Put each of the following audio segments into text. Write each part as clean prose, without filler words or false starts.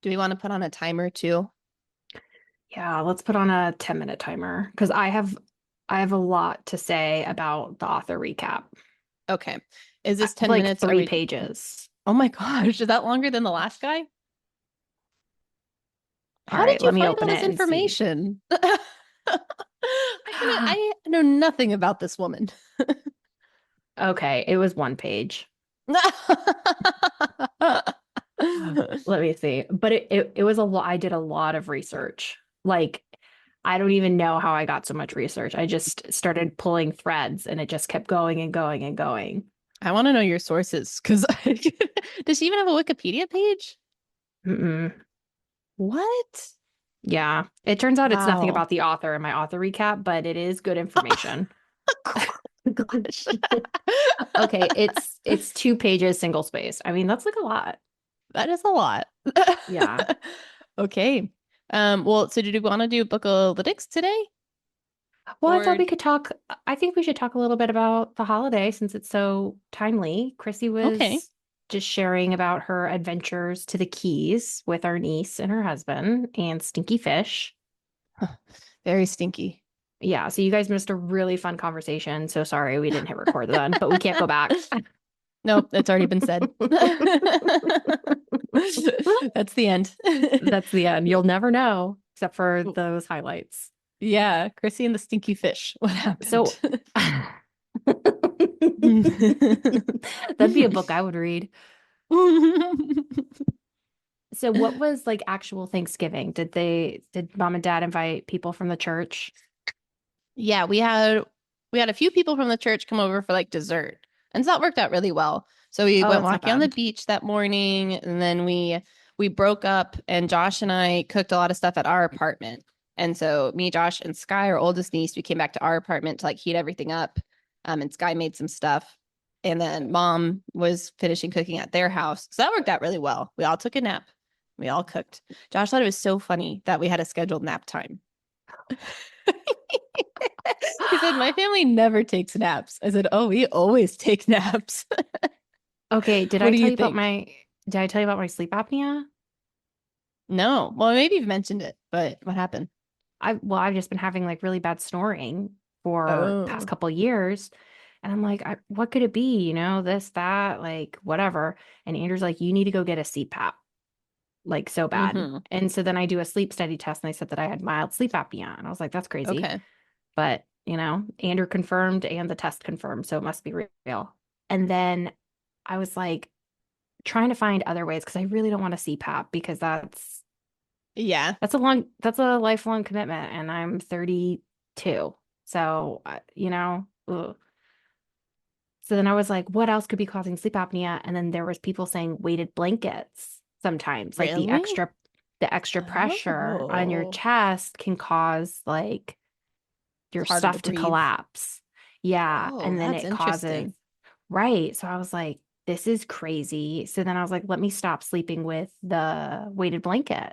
Do we want to put on a timer too? Yeah, let's put on a 10-minute timer because I have a lot to say about the author recap. Okay. Is I this have 10 like minutes? Are three we? pages. Oh my gosh, is that longer than the last guy? All How right, did you let me find all open this it and see. information? I know nothing about this woman. Okay, it was one page. Let me see. But it was a lot. I did a lot of research. Like, I don't even know how I got so much research. I just started pulling threads and it just kept going and going and going. I want to know your sources because does she even have a Wikipedia page? Mm-mm. What? Yeah. It turns out it's nothing Wow. about the author in my author recap, but it is good Oh, information. gosh. Okay, it's 2 pages single spaced. I mean, that's like a lot. That is a lot. Yeah. Okay. Well, so did you want to do Bookalytics today? Well, I thought Or we could talk. I think we should talk a little bit about the holiday since it's so timely. Chrissy okay. was just sharing about her adventures to the Keys with our niece and her husband and Stinky Fish. Very stinky. Yeah, so you guys missed a really fun conversation. So sorry we didn't hit record then, but we can't go back. Nope, that's already been said. That's the end. That's the end. You'll never know except for those highlights. Yeah, Chrissy and the stinky fish. What happened? So that'd be a book I would read. So what was like actual Thanksgiving? Did mom and dad invite people from the church? Yeah, we had a few people from the church come over for like dessert. And so that worked out really well. So we Oh, went that's not walking on the bad. beach that morning and then we broke up and Josh and I cooked a lot of stuff at our apartment. And so me, Josh, and Sky, our oldest niece, we came back to our apartment to like heat everything up. And Sky made some stuff. And then mom was finishing cooking at their house. So that worked out really well. We all took a nap. We all cooked. Josh thought it was so funny that we had a scheduled nap time. He said, my family never takes naps. I said, oh, we always take naps. Okay, What do you think? did I tell you about my sleep apnea? No. Well, maybe you've mentioned it, but what happened? I've just been having like really bad snoring for past Oh. couple years. And I'm like, what could it be? This, that, like whatever. And Andrew's like, you need to go get a CPAP, like so bad. Mm-hmm. And so then I do a sleep study test and they said that I had mild sleep apnea. And I was like, that's crazy. Okay. But, Andrew confirmed and the test confirmed, so it must be real. And then I was like trying to find other ways because I really don't want a CPAP because Yeah. that's a lifelong commitment and I'm 32. So, ugh. So then I was like, what else could be causing sleep apnea? And then there was people saying weighted blankets sometimes, like Really? the extra pressure on your Oh. chest can cause like your It's harder to stuff to breathe. collapse. Yeah. Oh, And then that's it causes, interesting. right. So I was like, this is crazy. So then I was like, let me stop sleeping with the weighted blanket.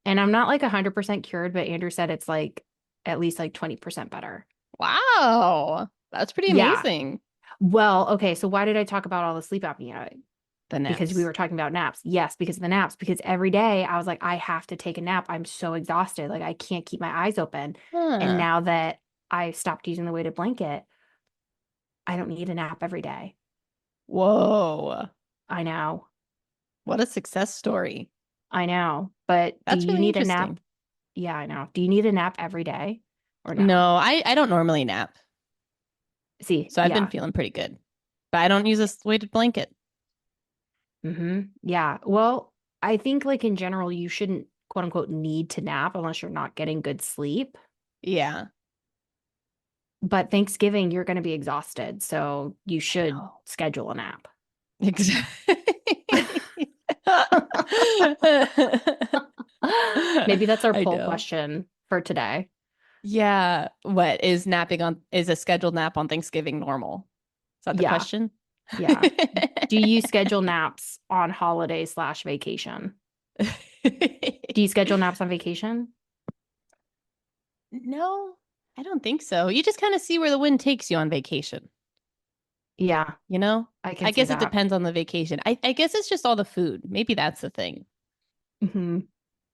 And I'm not like 100% cured, but Andrew said it's like at least like 20% better. Wow. That's pretty Yeah. amazing. Well, okay. So why did I talk about all the sleep apnea? The Because we naps. were talking about naps. Yes, because of the naps. Because every day I was like, I have to take a nap. I'm so exhausted. Like I can't keep my eyes open. And Huh. now that I stopped using the weighted blanket, I don't need a nap every day. Whoa. I know. What a success story. I know. But do That's you really need a nap? interesting. Yeah, I know. Do you need a nap every day or no? No, I don't normally nap. See, So I've been yeah. feeling pretty good. But I don't use a weighted blanket. Yeah. Well, I think like in general, you shouldn't quote unquote need to nap unless you're not getting good sleep. Yeah. But Thanksgiving, you're going to be exhausted. So you I should know. schedule a nap. Exactly. Maybe that's our I poll know. question for today. Yeah. What is napping on, is a scheduled nap on Thanksgiving normal? Is that the Yeah. question? Yeah. Do you schedule naps on holiday slash vacation? Do you schedule naps on vacation? No, I don't think so. You just kind of see where the wind takes you on vacation, Yeah, you know? I can I see guess it that. depends on the vacation. I guess it's just all the food. Maybe that's the thing. Hmm.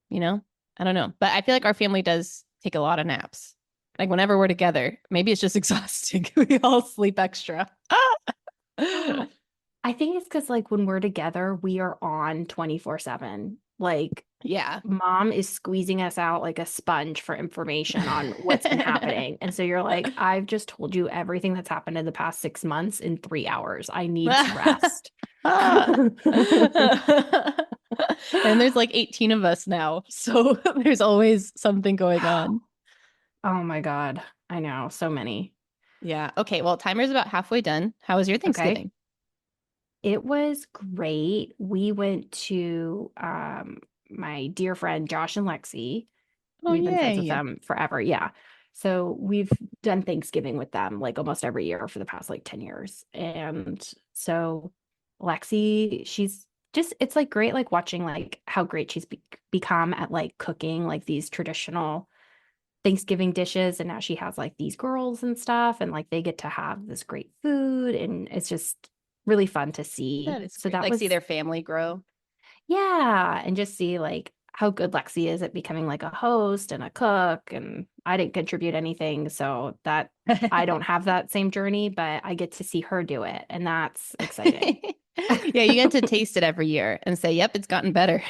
you know? I don't know. But I feel like our family does take a lot of naps. Like whenever we're together, maybe it's just exhausting. We all sleep extra. I think it's because like when we're together, we are on 24/7. Like Yeah. mom is squeezing us out like a sponge for information on what's been happening. And so you're like, I've just told you everything that's happened in the past 6 months in 3 hours. I need to rest. And there's like 18 of us now. So there's always something going on. Oh my God. I know. So many. Yeah. Okay. Well, timer's about halfway done. How was your Okay. Thanksgiving? It was great. We went to my dear friend Josh and Lexi. Oh, We've been friends with yay. them forever. Yeah. So we've done Thanksgiving with them like almost every year for the past like 10 years. And so Lexi, she's just, it's like great, like watching like how great she's become at like cooking like these traditional Thanksgiving dishes. And now she has like these girls and stuff. And like they get to have this great food. And it's just really fun to see. That is So great. that Like see was, their family grow. yeah, and just see like how good Lexi is at becoming like a host and a cook. And I didn't contribute anything, so that I don't have that same journey, but I get to see her do it, and that's exciting. Yeah, you get to taste it every year and say, yep, it's gotten better.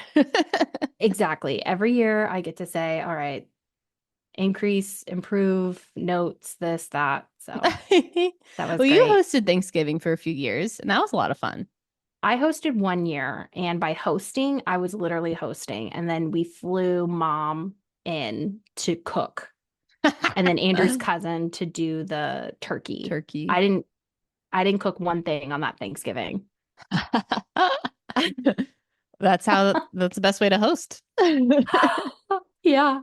Exactly. Every year I get to say, all right, increase, improve, notes, this, that. So that was Well, you great. hosted Thanksgiving for a few years, and that was a lot of fun. I hosted 1 year, and by hosting, I was literally hosting. And then we flew mom in to cook, and then Andrew's cousin to do the turkey. Turkey. I didn't cook one thing on that Thanksgiving. That's the best way to host. Yeah.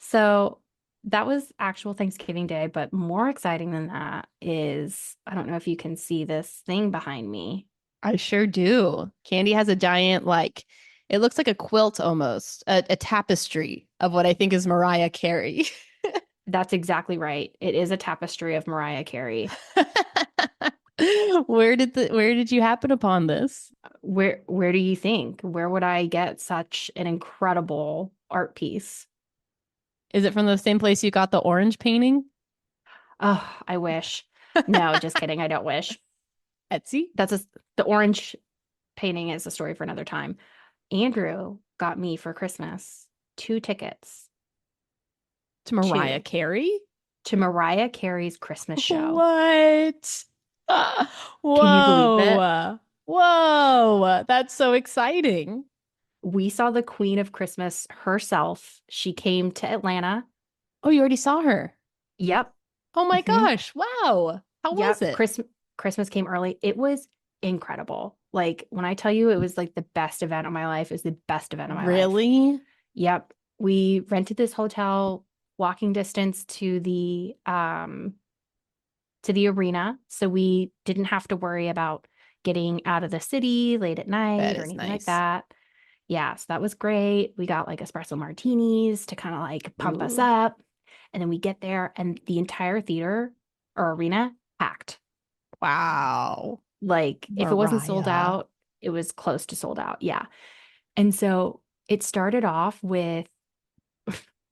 So that was actual Thanksgiving Day, but more exciting than that is I don't know if you can see this thing behind me. I sure do. Candy has a giant, like, it looks like a quilt almost, a tapestry of what I think is Mariah Carey. That's exactly right. It is a tapestry of Mariah Carey. Where did you happen upon this? Where do you think? Where would I get such an incredible art piece? Is it from the same place you got the orange painting? Oh, I wish. No, just kidding. I don't wish. Etsy? That's a the orange painting is a story for another time. Andrew got me for Christmas 2 tickets To Mariah to Carey? Mariah Carey's Christmas show. What? Can you believe it? Whoa. Whoa. That's so exciting. We saw the Queen of Christmas herself. She came to Atlanta. Oh, you already saw her. Yep. Oh my Hmm. gosh. Wow. How was Yep. it? Christmas came early. It was incredible. Like when I tell you it was like the best event of my life, is the best event of my life. Really? Yep. We rented this hotel walking distance to the arena. So we didn't have to worry about getting out of the city late at That night or is anything like nice. that. Yeah, so that was great. We got like espresso martinis to kind of like pump us Ooh. up. And then we get there and the entire theater or arena packed. Wow. Like if it wasn't sold Mariah. out, it was close to sold out. Yeah. And so it started off with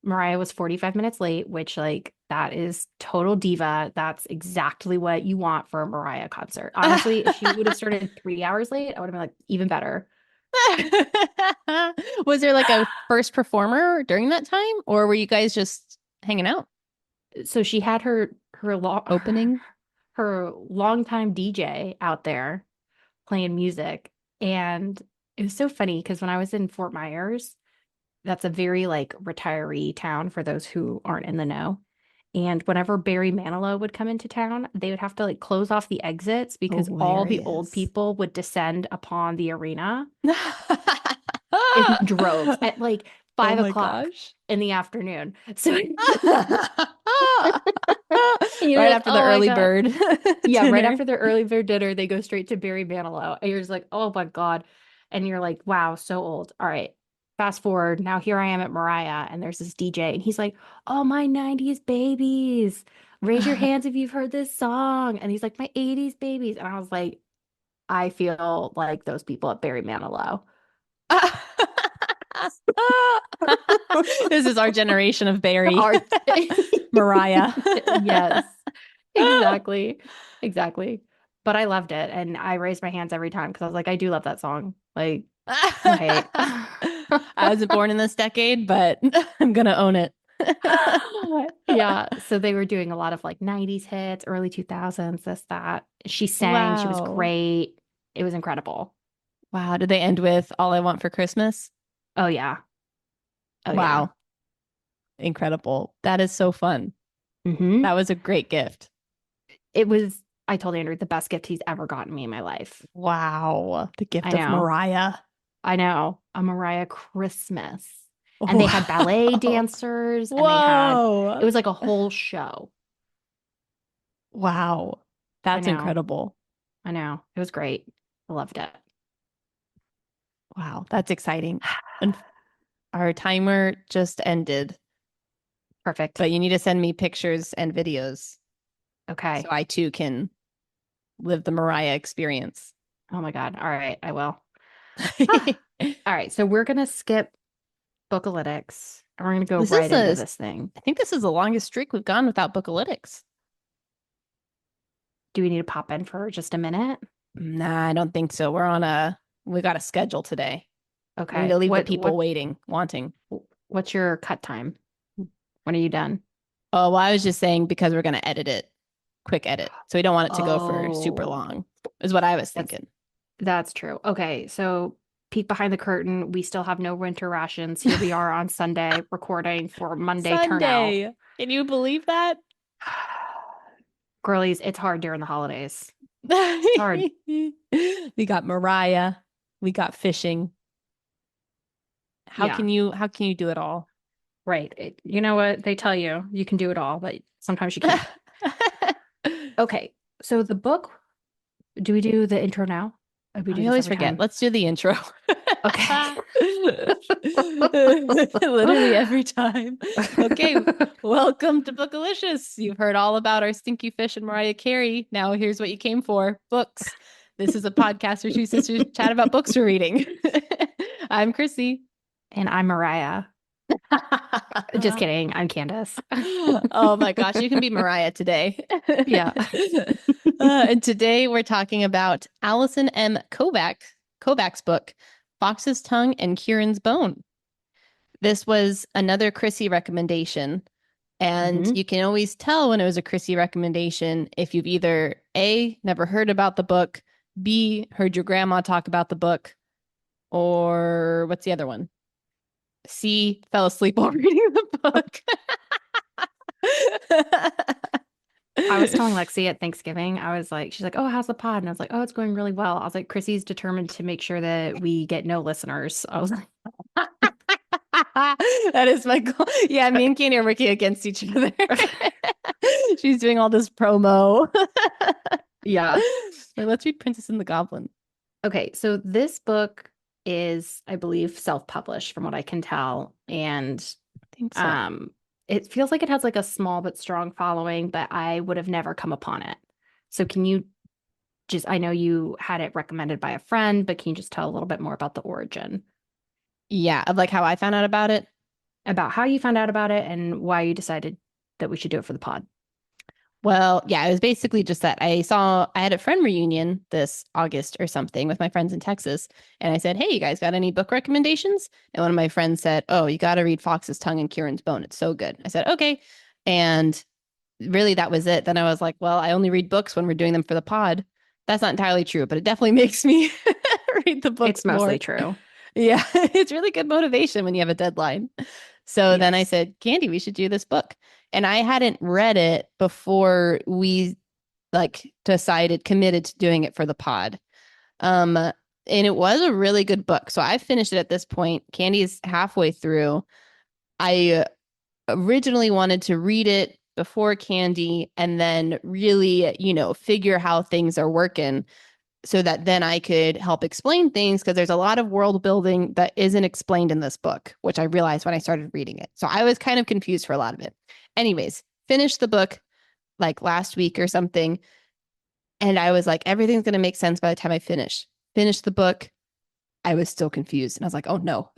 Mariah was 45 minutes late, which like that is total diva. That's exactly what you want for a Mariah concert. Honestly, if she would have started 3 hours late, I would have been like, even better. Was there like a first performer during that time, or were you guys just hanging out? So she had Opening? her longtime DJ out there playing music. And it was so funny because when I was in Fort Myers, that's a very like retiree town for those who aren't in the know. And whenever Barry Manilow would come into town, they would have to like close off the exits because all the old Hilarious. people would descend upon the arena in droves at like Oh five my o'clock gosh. in the afternoon. So and you're Right like, after the oh my early God. bird Yeah, right dinner. after their early bird dinner, they go straight to Barry Manilow. And you're just like, oh my God. And you're like, wow, so old. All right. Fast forward. Now here I am at Mariah, and there's this DJ, and he's like, oh, my 90s babies. Raise your hands if you've heard this song. And he's like, my 80s babies. And I was like, I feel like those people at Barry Manilow. This is our generation of Barry. Our Mariah. Yes, exactly. Exactly. But I loved it. And I raised my hands every time because I was like, I do love that song. Like, okay. I wasn't born in this decade, but I'm gonna own it. Yeah. So they were doing a lot of like 90s hits, early 2000s, this, that. She sang, she was Wow. great. It was incredible. Wow. Did they end with All I Want for Christmas? Oh, yeah. Oh, yeah. Wow. Incredible. That is so fun. Hmm. That was a great gift. It was, I told Andrew, the best gift he's ever gotten me in my life. Wow. The I gift of know. Mariah. I know. A Mariah Christmas. And they had ballet Wow. dancers and it Whoa. was like a whole show. Wow. I That's know. incredible. I know. It was great. I loved it. Wow. That's exciting. And our timer just ended, Perfect. but you need to send me pictures and videos so Okay. I too can live the Mariah experience. Oh my God. All right. I will. Ah. I All right. So we're going to skip Bookalytics and we're going to go This right is into a, this thing. I think this is the longest streak we've gone without Bookalytics. Do we need to pop in for just a minute? Nah, I don't think so. We got a schedule today. We need Okay. to leave the people waiting, wanting. What's your cut time? When are you done? Oh, well, I was just saying because we're going to edit it, quick edit. So we don't want it to go for super Oh, long, is what I was that's thinking. that's true. Okay. So peek behind the curtain. We still have no winter rations. Here we are on Sunday recording for Monday turnout. Sunday. Can you believe that? Girlies, it's hard during the holidays. It's hard. We got Mariah. We got fishing. Yeah. How can you do it all? Right. You know what? They tell you you can do it all, but sometimes you can't. Okay. So the book, do we do the intro now? Or do we do We this always every forget. time? Let's do the intro. Okay. Literally every time. Okay, welcome to Bookalicious. You've heard all about our stinky fish and Mariah Carey. Now here's what you came for: books. This is a podcast where two sisters chat about books we're reading. I'm Chrissy. And I'm Mariah. Just kidding. I'm Candice. Oh my gosh, you can be Mariah today. Yeah. And today we're talking about Allison M. Kovaks' book, Fox's Tongue and Kirin's Bone. This was another Chrissy recommendation. And Mhm. you can always tell when it was a Chrissy recommendation if you've either A, never heard about the book, B, heard your grandma talk about the book, or what's the other one? C, fell asleep while reading the book. I was telling Lexi at Thanksgiving, I was like, she's like, oh, how's the pod? And I was like, oh, it's going really well. I was like, Chrissy's determined to make sure that we get no listeners. I was like, That is my goal. Yeah, me and Candy are working against each other. She's doing all this promo. yeah. Like, let's read Princess and the Goblin. Okay. So this book is, I believe, self-published from what I can tell. And I think so. it feels like it has like a small but strong following, but I would have never come upon it. So can you just, I know you had it recommended by a friend, but can you just tell a little bit more about the origin, Yeah, of like how I found out about it. about how you found out about it and why you decided that we should do it for the pod? Well, yeah, it was basically just that I had a friend reunion this August or something with my friends in Texas. And I said, hey, you guys got any book recommendations? And one of my friends said, oh, you got to read Fox's Tongue and Kirin's Bone. It's so good. I said, okay. And really, that was it. Then I was like, well, I only read books when we're doing them for the pod. That's not entirely true, but it definitely makes me read the books It's mostly more. true. Yeah, it's really good motivation when you have a deadline. So then I Yes. said, Candy, we should do this book. And I hadn't read it before we like committed to doing it for the pod. And it was a really good book. So I finished it at this point. Candy's halfway through. I originally wanted to read it before Candy and then really, figure how things are working so that then I could help explain things because there's a lot of world building that isn't explained in this book, which I realized when I started reading it. So I was kind of confused for a lot of it. Anyways, finished the book like last week or something. And I was like, everything's going to make sense by the time I finish. Finished the book. I was still confused. And I was like, oh no.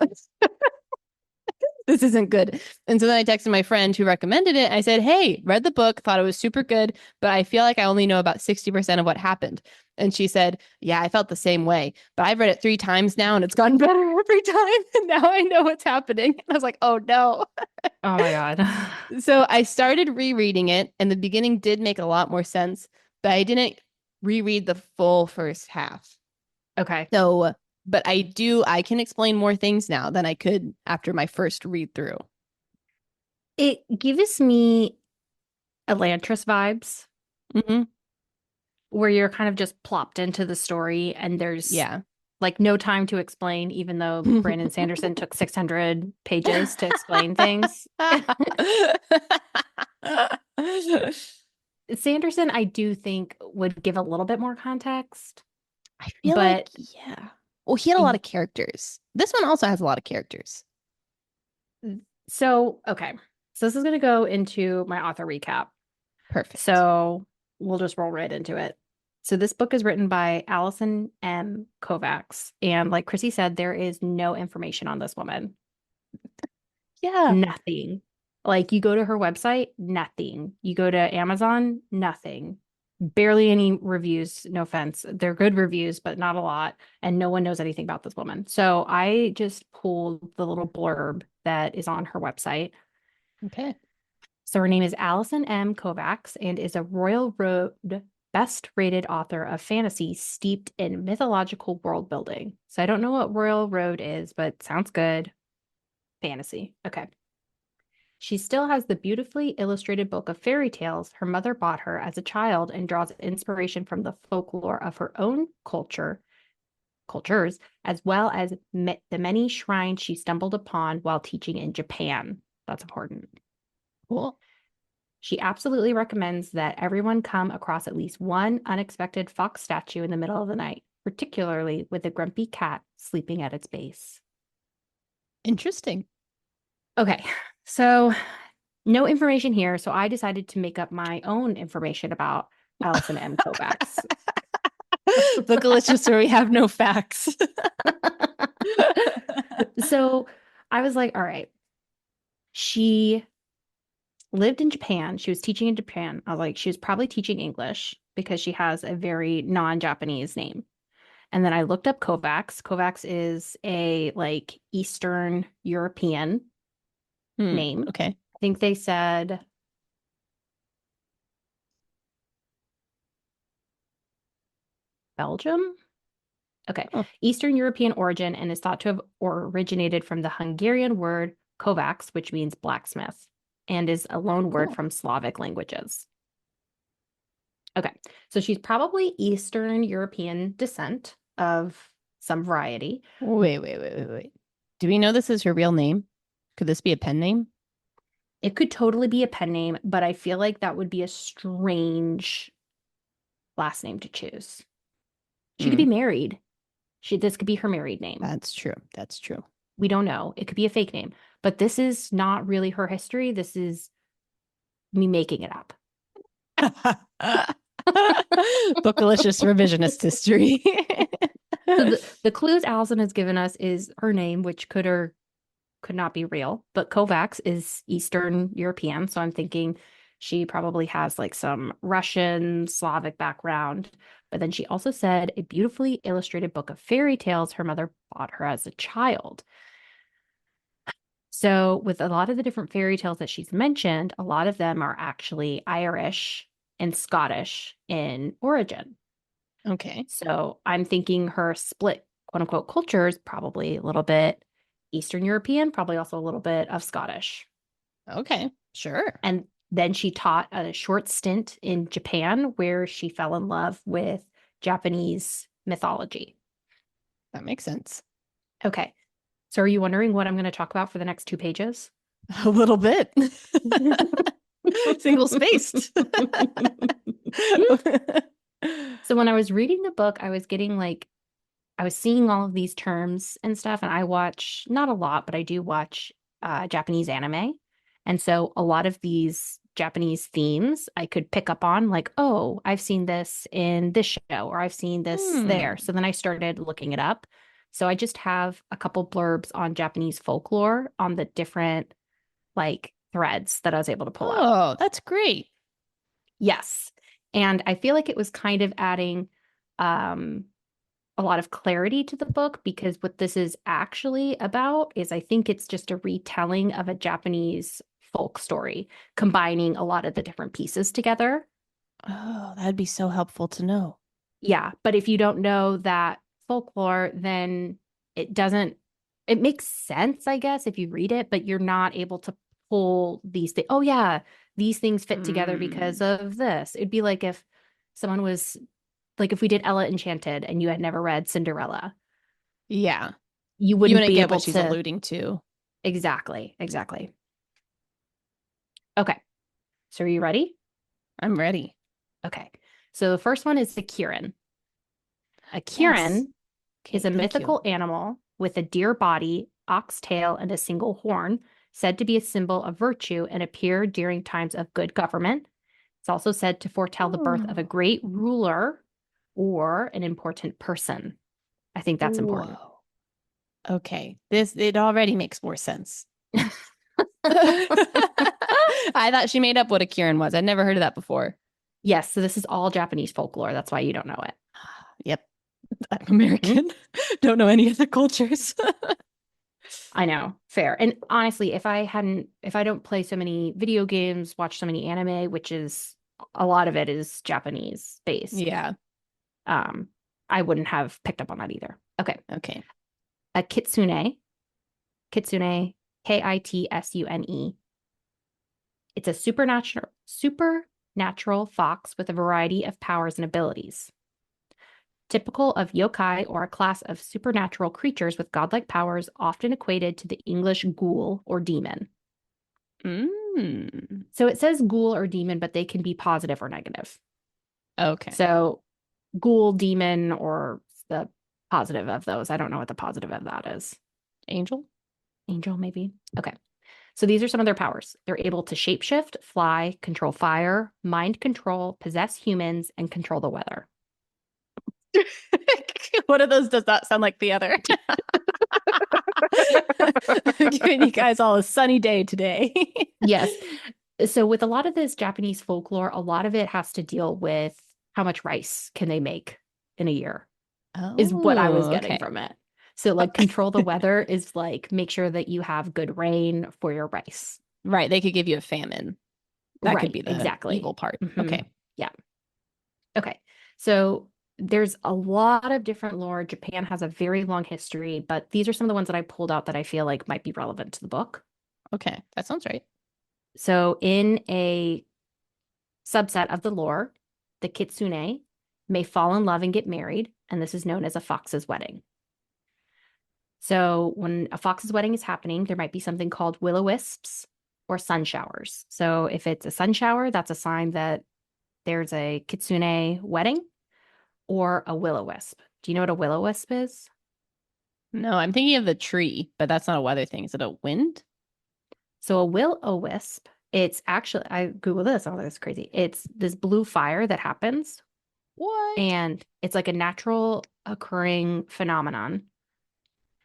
this isn't good. And so then I texted my friend who recommended it. I said, hey, read the book, thought it was super good, but I feel like I only know about 60% of what happened. And she said, yeah, I felt the same way, but I've read it 3 times now and it's gotten better every time. And now I know what's happening. And I was like, oh no. Oh my God. So I started rereading it, and the beginning did make a lot more sense, but I didn't reread the full first half. Okay. So, but I can explain more things now than I could after my first read through. It gives me Elantris vibes Mm-hmm. where you're kind of just plopped into the story and there's Yeah. like no time to explain, even though Brandon Sanderson took 600 pages to explain things. Sanderson, I do think would give a little bit more context, I feel like, but yeah. Well, he had a lot of characters. This one also has a lot of characters. so, okay. So this is going to go into my author recap. Perfect. So we'll just roll right into it. So this book is written by Allison M. Kovaks. And like Chrissy said, there is no information on this woman. Yeah. Nothing. Like you go to her website, nothing. You go to Amazon, nothing. Barely any reviews, no offense. They're good reviews, but not a lot. And no one knows anything about this woman. So I just pulled the little blurb that is on her website. Okay. So her name is Allison M. Kovaks and is a Royal Road best rated author of fantasy steeped in mythological world building. So I don't know what Royal Road is, but sounds good. Fantasy. Okay. She still has the beautifully illustrated book of fairy tales her mother bought her as a child and draws inspiration from the folklore of her own cultures, as well as the many shrines she stumbled upon while teaching in Japan. That's important. Cool. She absolutely recommends that everyone come across at least one unexpected fox statue in the middle of the night, particularly with a grumpy cat sleeping at its base. Interesting. Okay, so no information here. So I decided to make up my own information about Allison M. Kovaks. Bookalicious where we have no facts. So I was like, all right, she lived in Japan. She was teaching in Japan. I was like, she was probably teaching English because she has a very non-Japanese name. And then I looked up Kovaks. Kovaks is a like Eastern European name. Okay. I think they said Belgium. Okay. Oh, Eastern European origin and is thought to have originated from the Hungarian word Kovaks, which means blacksmith, and is a loan word cool. from Slavic languages. Okay. So she's probably Eastern European descent of some variety. Wait. Do we know this is her real name? Could this be a pen name? It could totally be a pen name, but I feel like that would be a strange last name to choose. She could be married. This could be her married name. That's true. That's true. We don't know. It could be a fake name, but this is not really her history. This is me making it up. Bookalicious revisionist history. So the clues Allison has given us is her name, which could or could not be real, but Kovaks is Eastern European. So I'm thinking she probably has like some Russian, Slavic background. But then she also said a beautifully illustrated book of fairy tales her mother bought her as a child. So, with a lot of the different fairy tales that she's mentioned, a lot of them are actually Irish and Scottish in origin. Okay. So, I'm thinking her split, quote unquote, cultures probably a little bit Eastern European, probably also a little bit of Scottish. Okay. Sure. And then she taught a short stint in Japan where she fell in love with Japanese mythology. That makes sense. Okay. So, are you wondering what I'm going to talk about for the next 2 pages? A little bit. Single spaced. So, when I was reading the book, I was getting like, I was seeing all of these terms and stuff. And I watch not a lot, but I do watch Japanese anime. And so, a lot of these Japanese themes I could pick up on, like, oh, I've seen this in this show, or I've seen this there. So then I started looking it up. So I just have a couple blurbs on Japanese folklore on the different like threads that I was able to pull up. Oh, that's great. Yes. And I feel like it was kind of adding um a lot of clarity to the book because what this is actually about is I think it's just a retelling of a Japanese folk story, combining a lot of the different pieces together. Oh, that'd be so helpful to know. Yeah, but if you don't know that folklore, then it doesn't, it makes sense, I guess, if you read it, but you're not able to pull these things. Oh, yeah, these things fit together because Mm, of this. It'd be like if someone was like if we did Ella Enchanted and you had never read Cinderella, yeah. you You wouldn't wouldn't be get able what she's to. alluding to. Exactly, exactly. Okay, so are you ready? I'm ready. Okay, so the first one is the Kirin. A Yes. Kirin is Okay, a thank you. mythical animal with a deer body, ox tail, and a single horn, said to be a symbol of virtue and appear during times of good government. It's also said to foretell the birth of a Oh, great ruler or an important person. I think that's important. whoa. Okay. This it already makes more sense. I thought she made up what a Kirin was. I'd never heard of that before. Yes, so this is all Japanese folklore. That's why you don't know it. Yep. I'm Mhm. American. Don't know any other cultures. I know, fair. And honestly, if I don't play so many video games, watch so many anime, which is a lot of it is Japanese based, Yeah. um, I wouldn't have picked up on that either. Okay. Okay. A kitsune, Kitsune. It's a supernatural fox with a variety of powers and abilities. Typical of yokai or a class of supernatural creatures with godlike powers, often equated to the English ghoul or demon. Mm. So it says ghoul or demon, but they can be positive or negative. Okay. So ghoul, demon, or the positive of those. I don't know what the positive of that is. Angel? Angel, maybe. Okay. So these are some of their powers. They're able to shapeshift, fly, control fire, mind control, possess humans, and control the weather. One of those does not sound like the other. I'm giving you guys all a sunny day today. Yes. So with a lot of this Japanese folklore, a lot of it has to deal with how much rice can they make in a year, is what I was Oh, getting okay. from it. So like control the weather is like make sure that you have good rain for your rice. Right. They could give you a famine. That could Right, be the exactly. evil part. Hmm. Okay. Yeah. Okay. So there's a lot of different lore. Japan has a very long history, but these are some of the ones that I pulled out that I feel like might be relevant to the book. Okay. That sounds right. So in a subset of the lore, the kitsune may fall in love and get married, and this is known as a fox's wedding. So when a fox's wedding is happening, there might be something called will-o-wisps or sun showers. So if it's a sun shower, that's a sign that there's a kitsune wedding or a will-o-wisp. Do you know what a will-o-wisp is? No, I'm thinking of the tree, but that's not a weather thing. Is it a wind? So a will-o-wisp, it's actually, I Google this, oh, that's crazy. It's this blue fire that happens, What? and it's like a natural occurring phenomenon.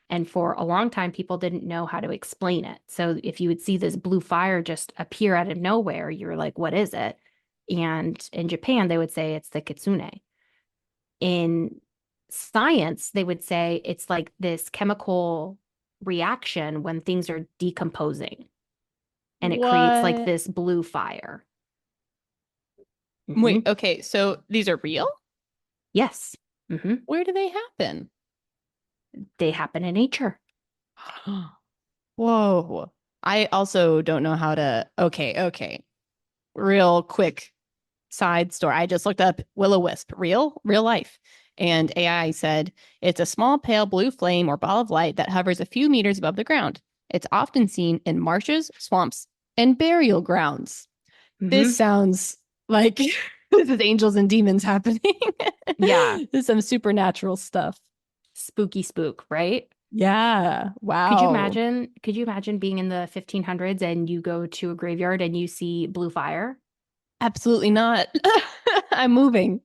And for a long time, people didn't know how to explain it. So if you would see this blue fire just appear out of nowhere, you were like, what is it? And in Japan, they would say it's the kitsune. In science, they would say it's like this chemical reaction when things are decomposing and it creates like What? this blue fire. Wait, Mhm. okay. So these are real? Yes. Mhm. Where do they happen? They happen in nature. Whoa. I also don't know how to. Okay, okay. Real quick side story. I just looked up will-o-wisp, real life. And AI said it's a small pale blue flame or ball of light that hovers a few meters above the ground. It's often seen in marshes, swamps, and burial grounds. This Mhm. sounds like this is angels and demons happening. Yeah. This is some supernatural stuff. Spooky spook, right? Yeah. Could you Wow. imagine? Could you imagine being in the 1500s and you go to a graveyard and you see blue fire? Absolutely not. I'm moving.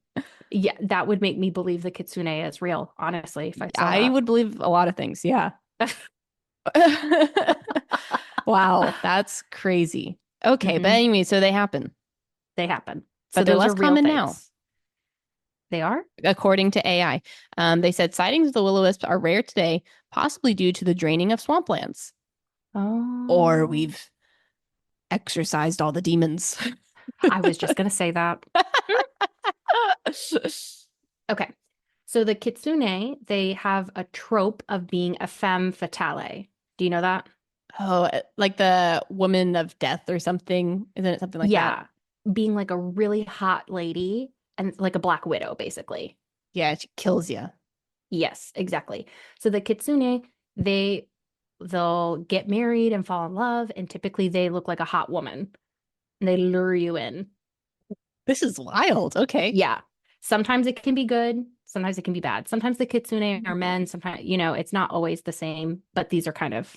Yeah, that would make me believe the kitsune is real, honestly, if I saw I that. would believe a lot of things. Yeah. Wow, that's crazy. Okay, but Hmm. anyway, so they happen, They happen. So but they're those are less real common now, things. They are? according to AI. They said sightings of the will-o-wisp are rare today, possibly due to the draining of swamplands, or Oh, we've exorcised all the demons. I was just gonna say that. Okay. So the kitsune, they have a trope of being a femme fatale. Do you know that? Oh, like the woman of death or something. Isn't it something like that? Yeah. Being like a really hot lady and like a black widow, basically. Yeah, she kills you. Yes, exactly. So the kitsune, they'll get married and fall in love, and typically they look like a hot woman and they lure you in. This is wild. Okay. Yeah. Sometimes it can be good, sometimes it can be bad. Sometimes the kitsune are men, sometimes, it's not always the same, but these are kind of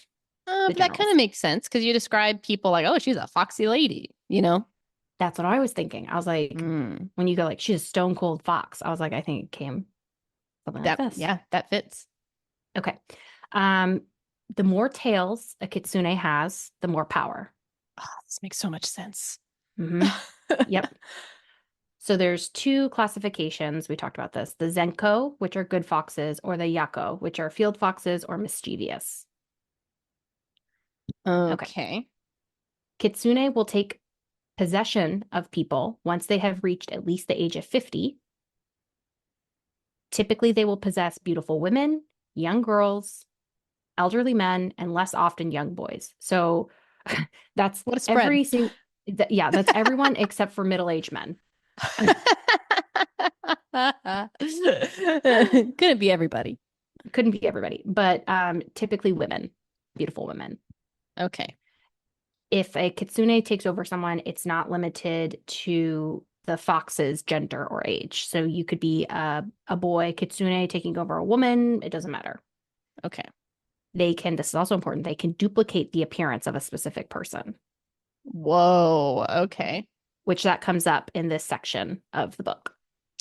the But that kind of generals. makes sense because you describe people like, oh, she's a foxy lady, you know? That's what I was thinking. I was like, Mm, when you go like, she's a stone cold fox, I was like, I think it came something like that, this. yeah, that fits. Okay. Um, the more tails a kitsune has, the more power. Oh, this makes so much sense. Hmm. Yep. So there's two classifications. We talked about this. The Zenko, which are good foxes, or the Yako, which are field foxes or mischievous. Okay. Okay. Kitsune will take possession of people once they have reached at least the age of 50. Typically, they will possess beautiful women, young girls, elderly men, and less often young boys. So that's What a spread. every single, yeah, that's everyone except for middle-aged men. Couldn't be everybody. Couldn't be everybody, but typically women, beautiful women. Okay. If a kitsune takes over someone, it's not limited to the fox's gender or age. So you could be a boy kitsune taking over a woman. It doesn't matter. Okay. This is also important, they can duplicate the appearance of a specific person, Whoa. Okay. which that comes up in this section of the book.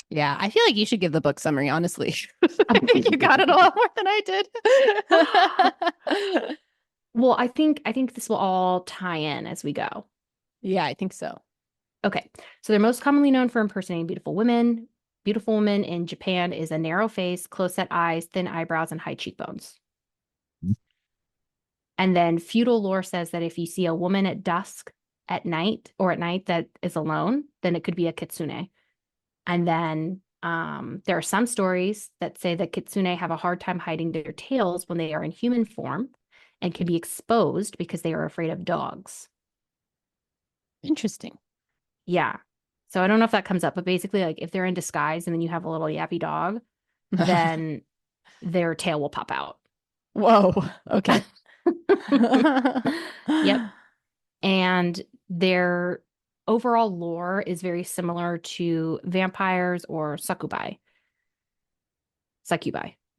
Yeah, I feel like you should give the book summary, honestly. I think you got it a lot more than I did. Well, I think this will all tie in as we go. Yeah, I think so. Okay. So they're most commonly known for impersonating beautiful women. Beautiful woman in Japan is a narrow face, close set eyes, thin eyebrows, and high cheekbones. And then feudal lore says that if you see a woman at dusk at night or at night that is alone, then it could be a kitsune. And then there are some stories that say that kitsune have a hard time hiding their tails when they are in human form and can be exposed because they are afraid of dogs. Interesting. Yeah. So I don't know if that comes up, but basically, like if they're in disguise and then you have a little yappy dog, then their tail will pop out. Whoa. Okay. Yep. And their overall lore is very similar to vampires or succubi,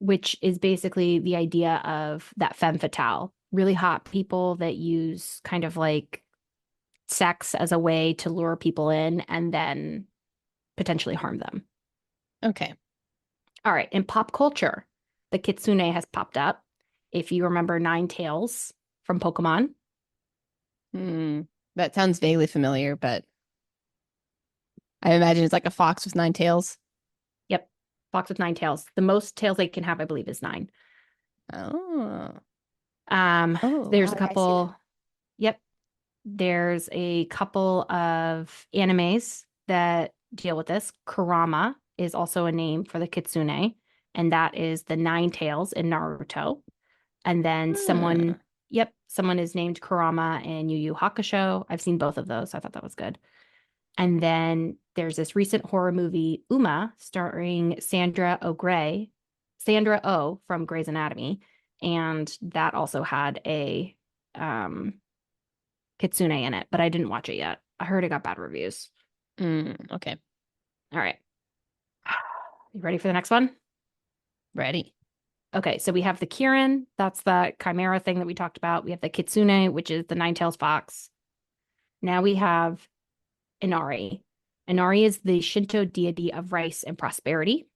which is basically the idea of that femme fatale, really hot people that use kind of like sex as a way to lure people in and then potentially harm them. Okay. All right, in pop culture, the kitsune has popped up. If you remember Nine Tails from Pokemon, Hmm. That sounds vaguely familiar, but I imagine it's like a fox with nine tails. yep, fox with nine tails. The most tails they can have, I believe, is nine. Oh. Um, Oh, there's wow. a Yeah, I see that. couple, yep, there's a couple of animes that deal with this. Kurama is also a name for the kitsune, and that is the nine tails in Naruto. And then Hmm. someone is named Kurama in Yu Yu Hakusho. I've seen both of those. I thought that was good. And then there's this recent horror movie, Uma, starring Sandra Oh from Grey's Anatomy. And that also had a um, kitsune in it, but I didn't watch it yet. I heard it got bad reviews. Okay. All right. You ready for the next one? Ready. Okay, so we have the Kirin. That's the chimera thing that we talked about. We have the Kitsune, which is the nine-tailed fox. Now we have Inari. Inari is the Shinto deity of rice and prosperity,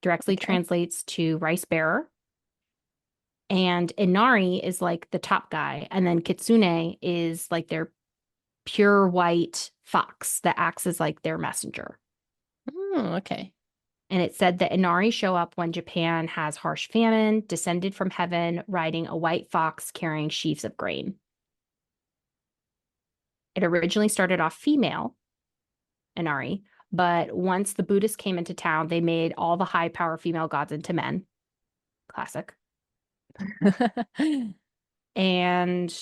directly Okay. translates to rice bearer. And Inari is like the top guy. And then Kitsune is like their pure white fox that acts as like their messenger. Oh, okay. And it said that Inari show up when Japan has harsh famine, descended from heaven, riding a white fox carrying sheaves of grain. It originally started off female, Inari, but once the Buddhists came into town, they made all the high power female gods into men. Classic. And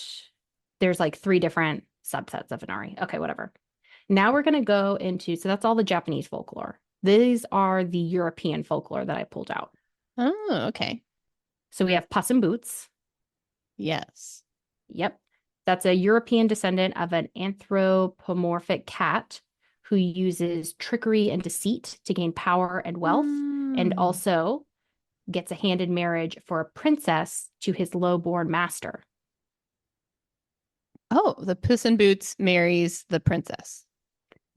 there's like three different subsets of Inari. Okay, whatever. Now we're going to go into, so that's all the Japanese folklore. These are the European folklore that I pulled out. Oh, okay. So we have Puss in Boots. Yes. Yep. That's a European descendant of an anthropomorphic cat who uses trickery and deceit to gain power and wealth, and Mm. also gets a hand in marriage for a princess to his low-born master. Oh, the Puss in Boots marries the princess.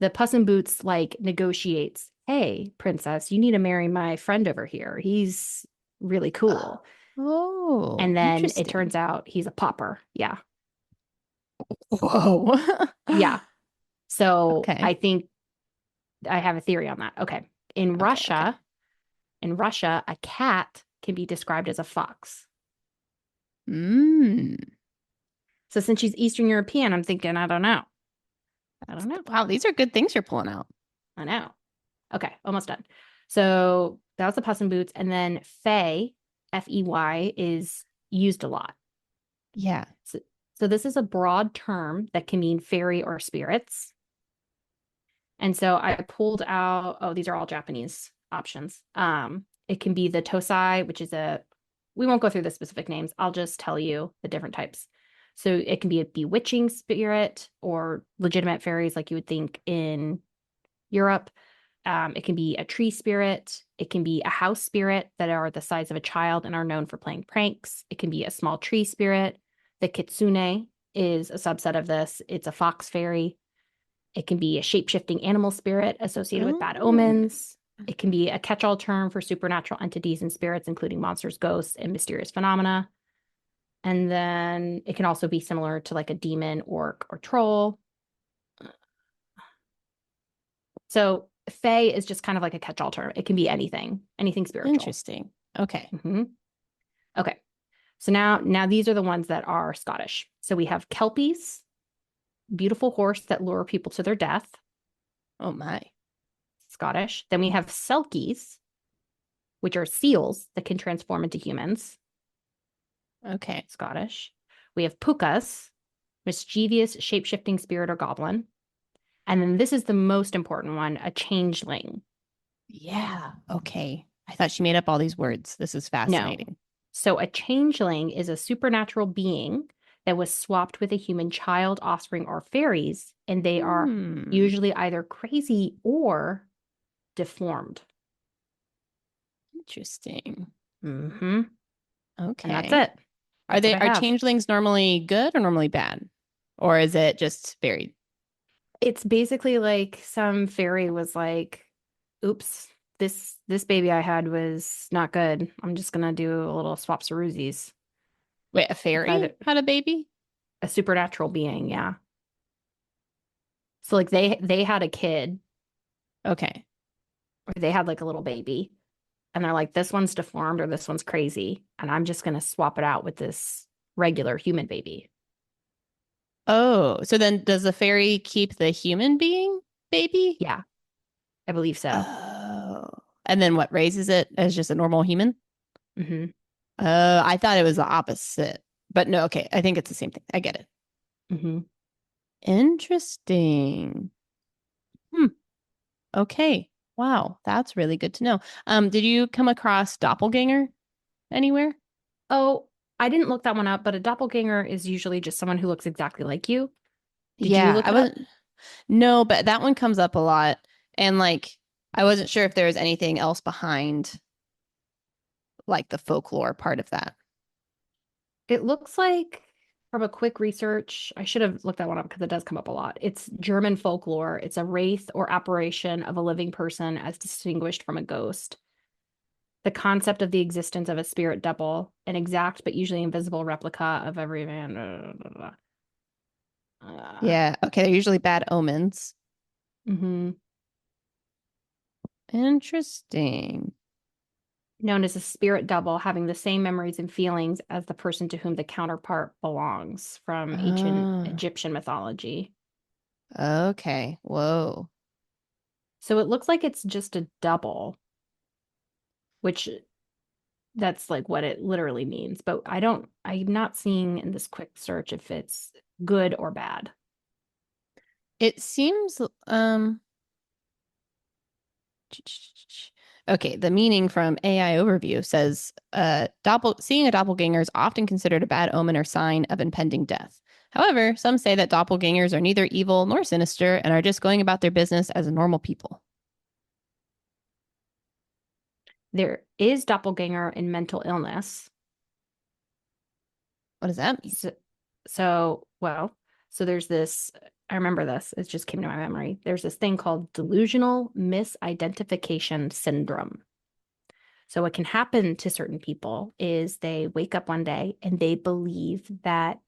The Puss in Boots like negotiates, hey, princess, you need to marry my friend over here. He's really cool. Oh, And then it interesting. turns out he's a pauper. Yeah. Whoa. Yeah. So Okay. I think I have a theory on that. Okay. In Okay. Okay. Russia, in Russia, a cat can be described as a fox. Mm. So since she's Eastern European, I'm thinking, I don't know. I don't know. Wow, these are good things you're pulling out. I know. Okay, almost done. So that was the Puss in Boots. And then Fey, Fey, is used a lot. Yeah. So this is a broad term that can mean fairy or spirits. And so I pulled out, oh, these are all Japanese options. It can be the Tosai, which is we won't go through the specific names. I'll just tell you the different types. So it can be a bewitching spirit or legitimate fairies like you would think in Europe. It can be a tree spirit. It can be a house spirit that are the size of a child and are known for playing pranks. It can be a small tree spirit. The kitsune is a subset of this. It's a fox fairy. It can be a shape-shifting animal spirit associated with bad Oh, omens. It can be a catch-all term for supernatural entities and spirits, including monsters, ghosts, and mysterious phenomena. And then it can also be similar to like a demon, orc, or troll. So fae is just kind of like a catch-all term. It can be anything, anything spiritual. interesting. Okay. Mhm. Okay. So now these are the ones that are Scottish. So we have kelpies, beautiful horse that lure people to their death, Oh my. Scottish. Then we have selkies, which are seals that can transform into humans, Okay. Scottish. We have pukas, mischievous shape-shifting spirit or goblin. And then this is the most important one, a changeling. Yeah. Okay. I thought she made up all these words. This is No. fascinating. So a changeling is a supernatural being that was swapped with a human child, offspring, or fairies, and they are Hmm. usually either crazy or deformed. Interesting. Mm-hmm. And that's Okay. it. That's what I Are have. changelings normally good or normally bad? Or is it just varied? It's basically like some fairy was like, oops, this baby I had was not good. I'm just gonna do a little swapsaroosies. Wait, a It's fairy either had a baby? a supernatural being, yeah. So like they had a kid Okay. or they had like a little baby and they're like, this one's deformed or this one's crazy, and I'm just gonna swap it out with this regular human baby. Oh, so then does the fairy keep the human being baby? Yeah, I believe so. Oh. And then what raises it as just a normal human? Hmm. I thought it was the opposite. But no, okay. I think it's the same thing. I get it. Hmm. Interesting. Hmm. Okay. Wow. That's really good to know. Did you come across doppelganger anywhere? Oh, I didn't look that one up, but a doppelganger is usually just someone who looks exactly like you. Did you Yeah, look I it up? wasn't. No, but that one comes up a lot. And like, I wasn't sure if there was anything else behind like the folklore part of that. It looks like. From a quick research, I should have looked that one up because it does come up a lot. It's German folklore. It's a wraith or apparition of a living person as distinguished from a ghost. The concept of the existence of a spirit double, an exact but usually invisible replica of every man. Yeah. Okay. They're usually bad omens. Mhm. Interesting. Known as a spirit double, having the same memories and feelings as the person to whom the counterpart belongs from ancient Oh, Egyptian mythology. okay. Whoa. So it looks like it's just a double, which that's like what it literally means. But I'm not seeing in this quick search if it's good or bad. It seems okay, the meaning from AI overview says seeing a doppelganger is often considered a bad omen or sign of impending death. However, some say that doppelgangers are neither evil nor sinister and are just going about their business as normal people. There is doppelganger in mental illness. What does that mean? So there's this, I remember this, it just came to my memory. There's this thing called delusional misidentification syndrome. So what can happen to certain people is they wake up one day and they believe that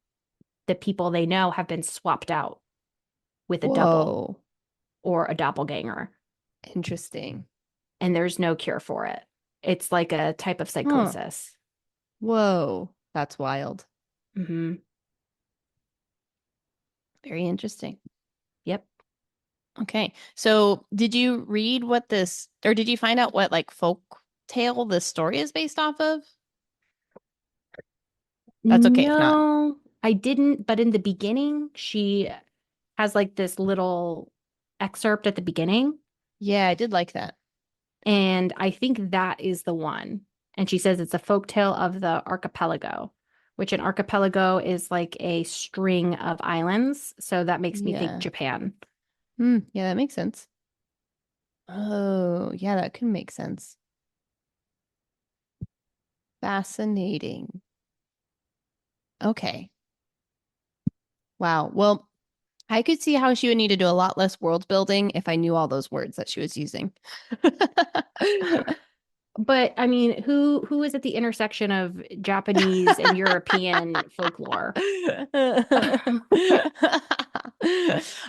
the people they know have been swapped out with a double Whoa. or a doppelganger, Interesting. and there's no cure for it. It's like a type of Huh. psychosis. Whoa. That's wild. Hmm. Very interesting. Yep. Okay. So did you read what this, or did you find out what like folk tale the story is based off of? That's okay if not. No, I didn't. But in the beginning, she has like this little excerpt at the beginning. Yeah, I did like that. And I think that is the one. And she says it's a folktale of the archipelago, which an archipelago is like a string of islands. So that makes me think Yeah. Japan. Yeah, that makes sense. Oh, yeah, that could make sense. Fascinating. Okay. Wow. Well, I could see how she would need to do a lot less world building if I knew all those words that she was using. But I mean, who is at the intersection of Japanese and European folklore?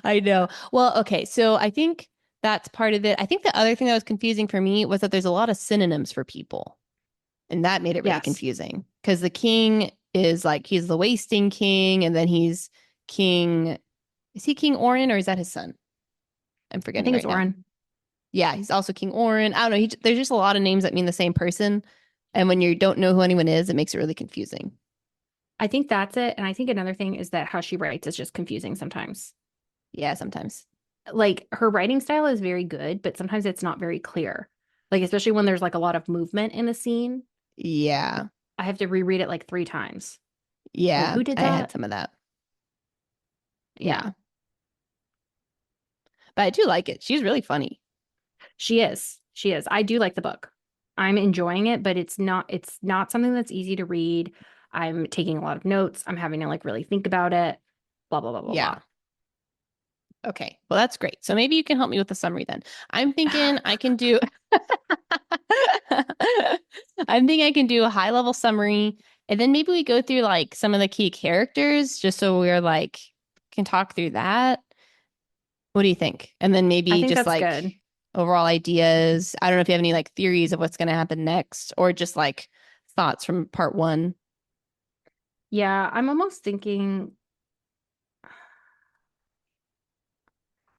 I know. Well, okay. So I think that's part of it. I think the other thing that was confusing for me was that there's a lot of synonyms for people. And that made it really Yes, confusing because the king is like, he's the wasting king. And then he's king. Is he King Orin or is that his son? I'm I forgetting think it's right now. Oren. Yeah, he's also King Orin. I don't know. There's just a lot of names that mean the same person. And when you don't know who anyone is, it makes it really confusing. I think that's it. And I think another thing is that how she writes is just confusing sometimes. Yeah, sometimes. Like her writing style is very good, but sometimes it's not very clear. Like, especially when there's like a lot of movement in a scene, Yeah. I have to reread it like 3 times. Wait, Yeah. who did I had that? some of that. Yeah, Yeah. But I do like it. She's really funny. she is. She is. I do like the book. I'm enjoying it, but it's not something that's easy to read. I'm taking a lot of notes. I'm having to like really think about it. Blah blah blah blah Yeah. Okay. Well, that's great. So maybe you can help me with the summary then. I'm thinking I can do I'm thinking I can do a high level summary and then maybe we go through like some of the key characters just so we're like can talk through that. What do you think? And then I maybe think just that's like good. overall ideas. I don't know if you have any like theories of what's going to happen next or just like thoughts from part one. Yeah, I'm almost thinking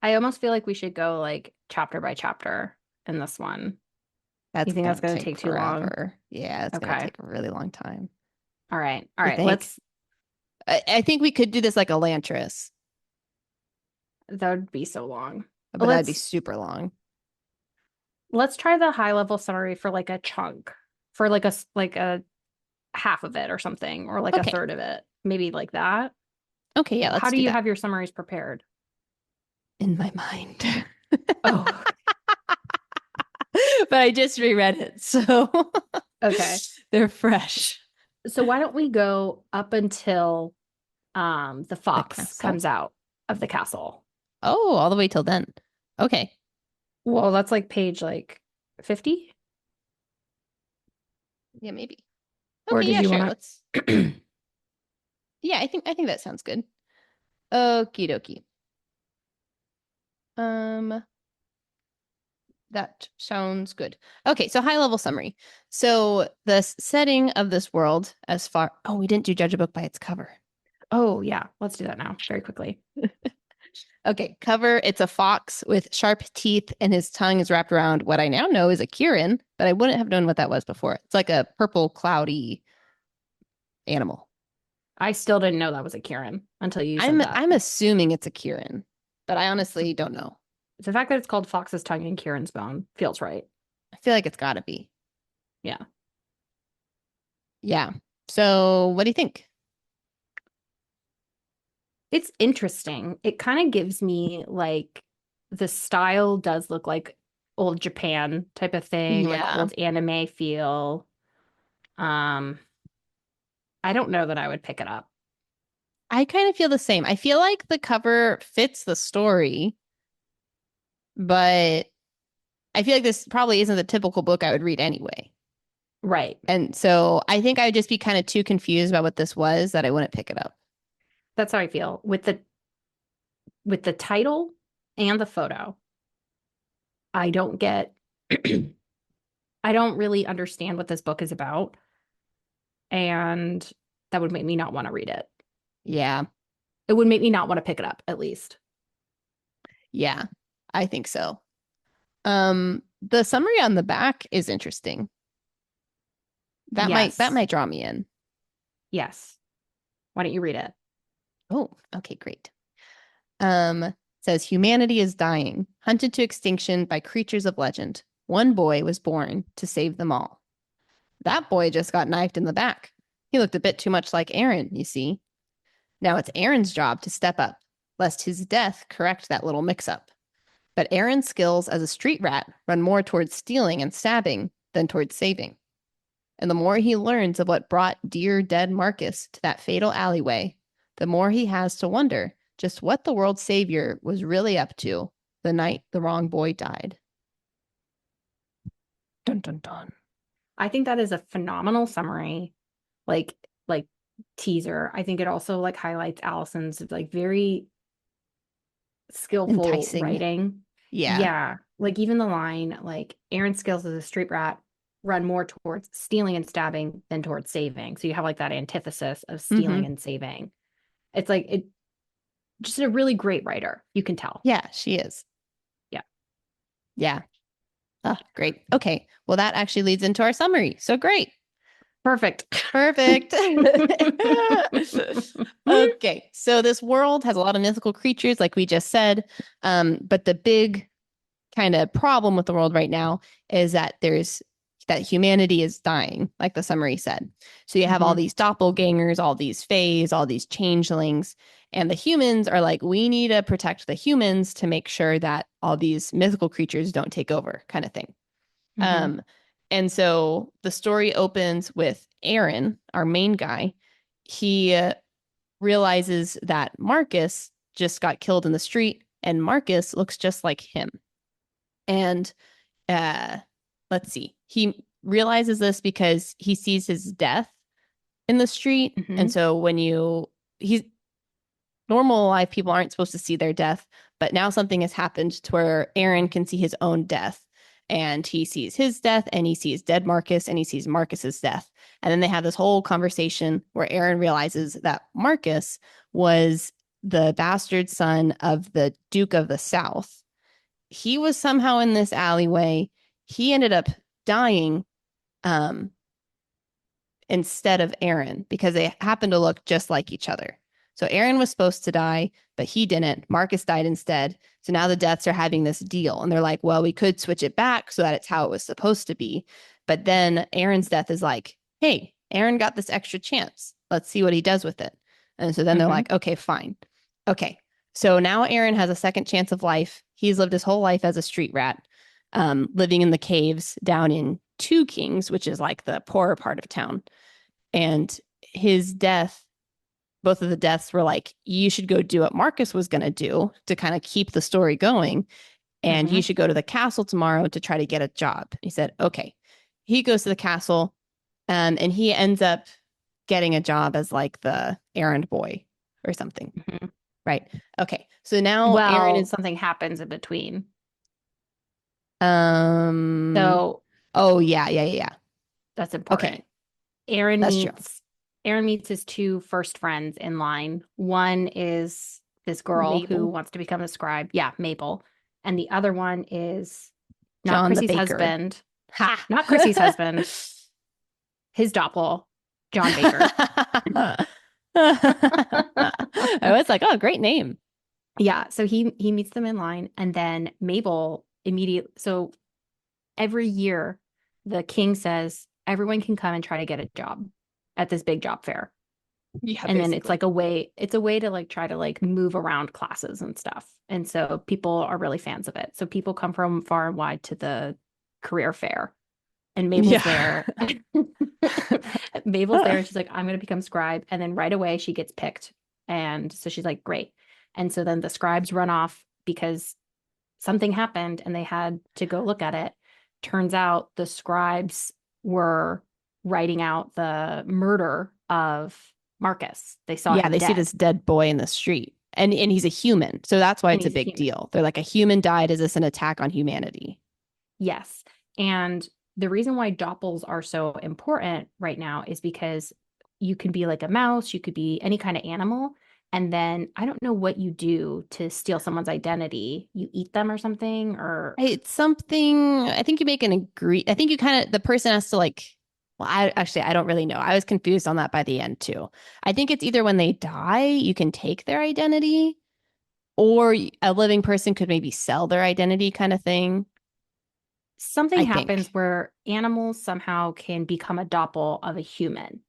I almost feel like we should go like chapter by chapter in this one. You That's think going that's to going to take take too long? forever. Yeah, it's going to Okay. take a really long time. All right. All You right. think? I think we could do this like a Lantris, That would be so long. but that'd be Let's super long. let's try the high level summary for like a chunk, for like a half of it or something, or like a Okay. third of it. Maybe like that. Okay, yeah, How let's do do you that. have your summaries prepared? In my mind. Oh, But I just reread it, so okay. they're fresh. So why don't we go up until the The fox castle. comes out of the castle. Oh, all the way till then. Okay. Well, that's like page like 50. Yeah, maybe. Or Okay, did yeah, you sure. want Let's to? yeah, I think that sounds good. Okie dokie. Um, that sounds good. Okay, so high level summary. So the setting of this world as far we didn't do judge a book by its cover. Oh, yeah. Let's do that now very quickly. Okay, cover, it's a fox with sharp teeth and his tongue is wrapped around what I now know is a Kirin, but I wouldn't have known what that was before. It's like a purple cloudy animal. I still didn't know that was a Kirin until you said I'm that. I'm assuming it's a Kirin, but I honestly don't know. The fact that it's called Fox's Tongue and Kirin's Bone feels right. I feel like it's got to be. Yeah. Yeah. So, what do you think? It's interesting. It kind of gives me like the style does look like old Japan type of thing, like Yeah. old anime feel. Um, I don't know that I would pick it up. I kind of feel the same. I feel like the cover fits the story, but I feel like this probably isn't the typical book I would read anyway. Right. And so I think I would just be kind of too confused about what this was that I wouldn't pick it up. That's how I feel with the title and the photo. I don't get I don't really understand what this book is about, and that would make me not want to read it. Yeah. It would make me not want to pick it up, at least. Yeah. I think so. The summary on the back is interesting. That Yes. might draw me in. Yes. Why don't you read it? Oh, okay, great. Says humanity is dying, hunted to extinction by creatures of legend. One boy was born to save them all. That boy just got knifed in the back. He looked a bit too much like Aaron, you see. Now it's Aaron's job to step up, lest his death correct that little mix up. But Aaron's skills as a street rat run more towards stealing and stabbing than towards saving. And the more he learns of what brought dear dead Marcus to that fatal alleyway, the more he has to wonder just what the world's savior was really up to the night the wrong boy died. Dun dun dun. I think that is a phenomenal summary, like like teaser. I think it also like highlights Allison's like very skillful Enticing. writing. Yeah. Yeah, like even the line like Aaron's skills as a street rat run more towards stealing and stabbing than towards saving. So you have like that antithesis of Mm-hmm. stealing and saving. It's like it just a really great writer. You can tell. Yeah, she is. Yeah. Yeah. Oh, great. Okay. Well, that actually leads into our summary. So great. Perfect. Perfect. Okay. So this world has a lot of mythical creatures, like we just said. But the big kind of problem with the world right now is that humanity is dying, like the summary said. So you have all Mhm. these doppelgangers, all these fays, all these changelings, and the humans are like, we need to protect the humans to make sure that all these mythical creatures don't take over, kind of thing. Mhm. Um, and so the story opens with Aaron, our main guy. He realizes that Marcus just got killed in the street, and Marcus looks just like him. And uh, let's see, he realizes this because he sees his death in the street. And Mhm. so he's normal life, people aren't supposed to see their death, but now something has happened to where Aaron can see his own death. And he sees his death and he sees dead Marcus and he sees Marcus's death. And then they have this whole conversation where Aaron realizes that Marcus was the bastard son of the Duke of the South. He was somehow in this alleyway. He ended up dying um, instead of Aaron because they happen to look just like each other. So Aaron was supposed to die, but he didn't. Marcus died instead. So now the deaths are having this deal. And they're like, well, we could switch it back so that it's how it was supposed to be. But then Aaron's death is like, hey, Aaron got this extra chance. Let's see what he does with it. And so then they're Mhm. like, okay, fine. Okay. So now Aaron has a second chance of life. He's lived his whole life as a street rat, living in the caves down in Two Kings, which is like the poorer part of town. And his death both of the deaths were like, you should go do what Marcus was going to do to kind of keep the story going. And you Mhm. should go to the castle tomorrow to try to get a job. He said, okay. He goes to the castle, and he ends up getting a job as like the errand boy or something. Mhm. Right. Okay. So now Aaron Well, is something happens in between. um So oh yeah. that's Okay. important. Aaron That's true. meets Aaron meets his two first friends in line. One is this girl who Mabel. wants to become a scribe. Yeah, Mabel. And the other one is not John the Chrissy's baker. husband, Ha. not Chrissy's husband, his doppel, John Baker. I was like, oh, great name. Yeah, so he meets them in line, and then Mabel immediately. So every year, the king says everyone can come and try to get a job at this big job fair. Yeah, And then it's basically. like a way to like try to like move around classes and stuff. And so people are really fans of it. So people come from far and wide to the career fair. And Mabel's Yeah. there. Mabel's there and she's like, I'm gonna become scribe. And then right away she gets picked. And so she's like, great. And so then the scribes run off because something happened and they had to go look at it. Turns out the scribes were writing out the murder of Marcus. They saw Yeah, him they see dead, this dead boy in the street. And he's a human. So that's why and it's a he's a big human. deal. They're like, a human died. Is this an attack on humanity? Yes. And the reason why doppels are so important right now is because you can be like a mouse, you could be any kind of animal. And then I don't know what you do to steal someone's identity. You eat them or something, or It's something, I think you make an agree. I think you kind of, the person has to like, well, I don't really know. I was confused on that by the end too. I think it's either when they die, you can take their identity, or a living person could maybe sell their identity kind of thing. something I happens think. where animals somehow can become a doppel of a human.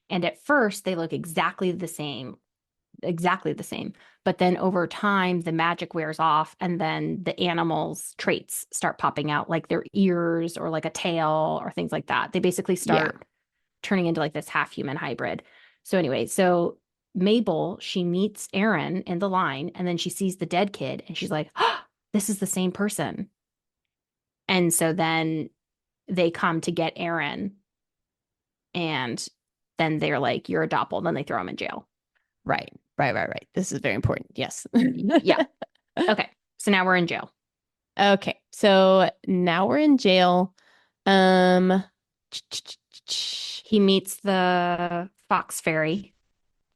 And at first, they look exactly the same, exactly the same. But then over time, the magic wears off, and then the animal's traits start popping out, like their ears or like a tail or things like that. They basically Yeah. start turning into like this half human hybrid. So, anyway, so Mabel, she meets Aaron in the line, and then she sees the dead kid, and she's like, oh, this is the same person. And so then they come to get Aaron, and then they're like, you're a doppel. Then they throw him in jail. Right. This is very important. Yes. Yeah. Okay. So now we're in jail. Okay. So now we're in jail. Um, He meets the fox fairy.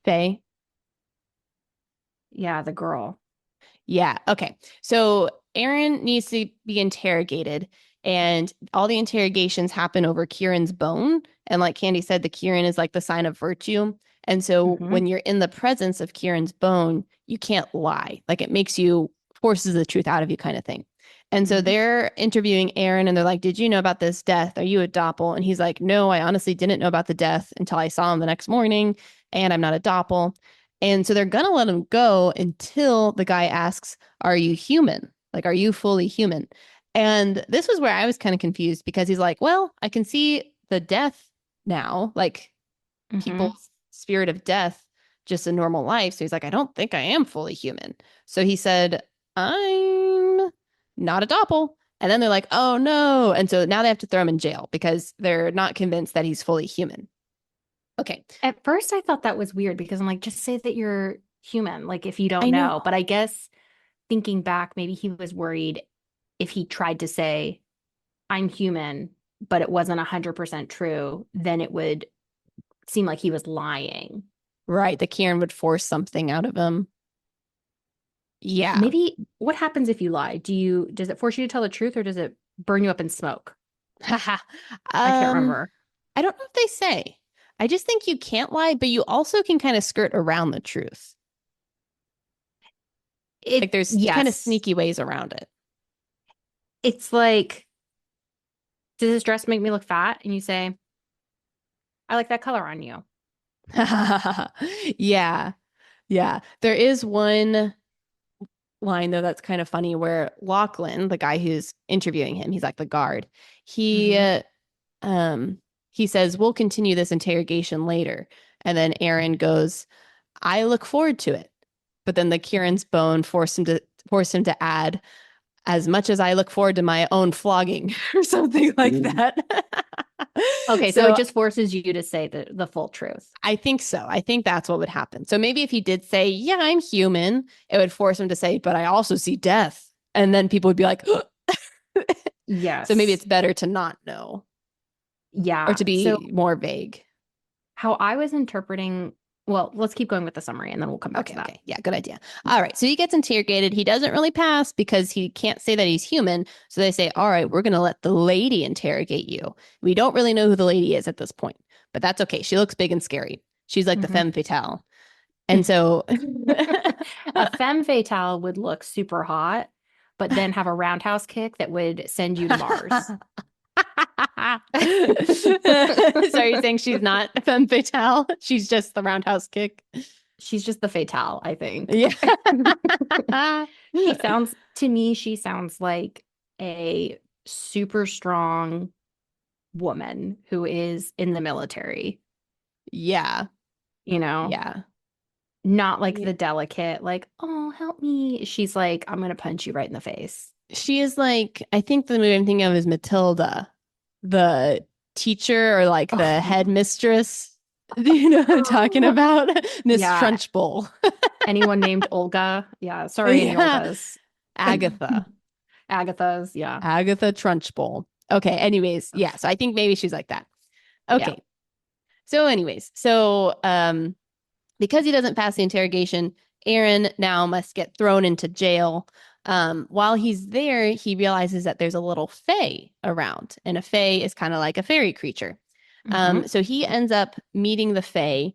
Faye. Yeah, the girl. Yeah. Okay. So Aaron needs to be interrogated, and all the interrogations happen over Kirin's bone. And like Candy said, the Kirin is like the sign of virtue. And so Hmm. when you're in the presence of Kirin's bone, you can't lie. Like it makes you, forces the truth out of you, kind of thing. And so Hmm. they're interviewing Aaron, and they're like, did you know about this death? Are you a doppel? And he's like, no, I honestly didn't know about the death until I saw him the next morning, and I'm not a doppel. And so they're going to let him go until the guy asks, are you human? Like, are you fully human? And this was where I was kind of confused because he's like, well, I can see the death now, like Hmm. people's spirit of death, just a normal life. So he's like, I don't think I am fully human. So he said, I'm not a doppel. And then they're like, oh no. And so now they have to throw him in jail because they're not convinced that he's fully human. Okay. At first, I thought that was weird because I'm like, just say that you're human, like if you don't I know. know. But I guess thinking back, maybe he was worried if he tried to say, I'm human, but it wasn't 100% true, then it would seem like he was lying. Right. The Kieran would force something out of him. Yeah. Maybe what happens if you lie? Does it force you to tell the truth or does it burn you up in smoke? I can't um, remember. I don't know if they say. I just think you can't lie, but you also can kind of skirt around the truth. Like there's kind of Yes. sneaky ways around it. It's like, does this dress make me look fat? And you say, I like that color on you. Yeah. Yeah. There is one line though that's kind of funny where Lachlan, the guy who's interviewing him, he's like the guard. He Hmm. um he says, "We'll continue this interrogation later." And then Aaron goes, I look forward to it. But then the Kirin's bone forced him to add, as much as I look forward to my own flogging or something like that. Okay, so it So just forces you to say the full truth. I think so. I think that's what would happen. So maybe if he did say, yeah, I'm human, it would force him to say, but I also see death. And then people would be like, so maybe it's Yes. better to not know or Yeah. to So be more vague. how I was interpreting, well, let's keep going with the summary and then we'll come back to Okay, that. okay. Yeah, good idea. All right. So he gets interrogated. He doesn't really pass because he can't say that he's human. So they say, all right, we're going to let the lady interrogate you. We don't really know who the lady is at this point, but that's okay. She looks big and scary. She's like the Mhm. femme fatale. And so, A femme fatale would look super hot, but then have a roundhouse kick that would send you to Mars. so are you saying she's not a femme fatale? She's just the roundhouse kick. She's just the fatale, I think. Yeah. She sounds, to me, she sounds like a super strong woman who is in the military, Yeah. you know, Yeah. not like Yeah. the delicate, like, oh, help me. She's like, I'm going to punch you right in the face. She is like, I think the movie I'm thinking of is Matilda, the teacher or like the Oh, headmistress. Do you know what I'm talking about? Miss yeah. Trunchbull. Anyone named Olga? Yeah. Sorry, any Yeah. Olgas. Agatha. Agatha's. Yeah. Agatha Trunchbull. Okay. Anyways, yeah. So I think maybe she's like that. Yeah. Okay. So, anyways, so because he doesn't pass the interrogation, Aaron now must get thrown into jail. While he's there, he realizes that there's a little fae around, and a fae is kind of like a fairy creature. Hmm. So he ends up meeting the fae.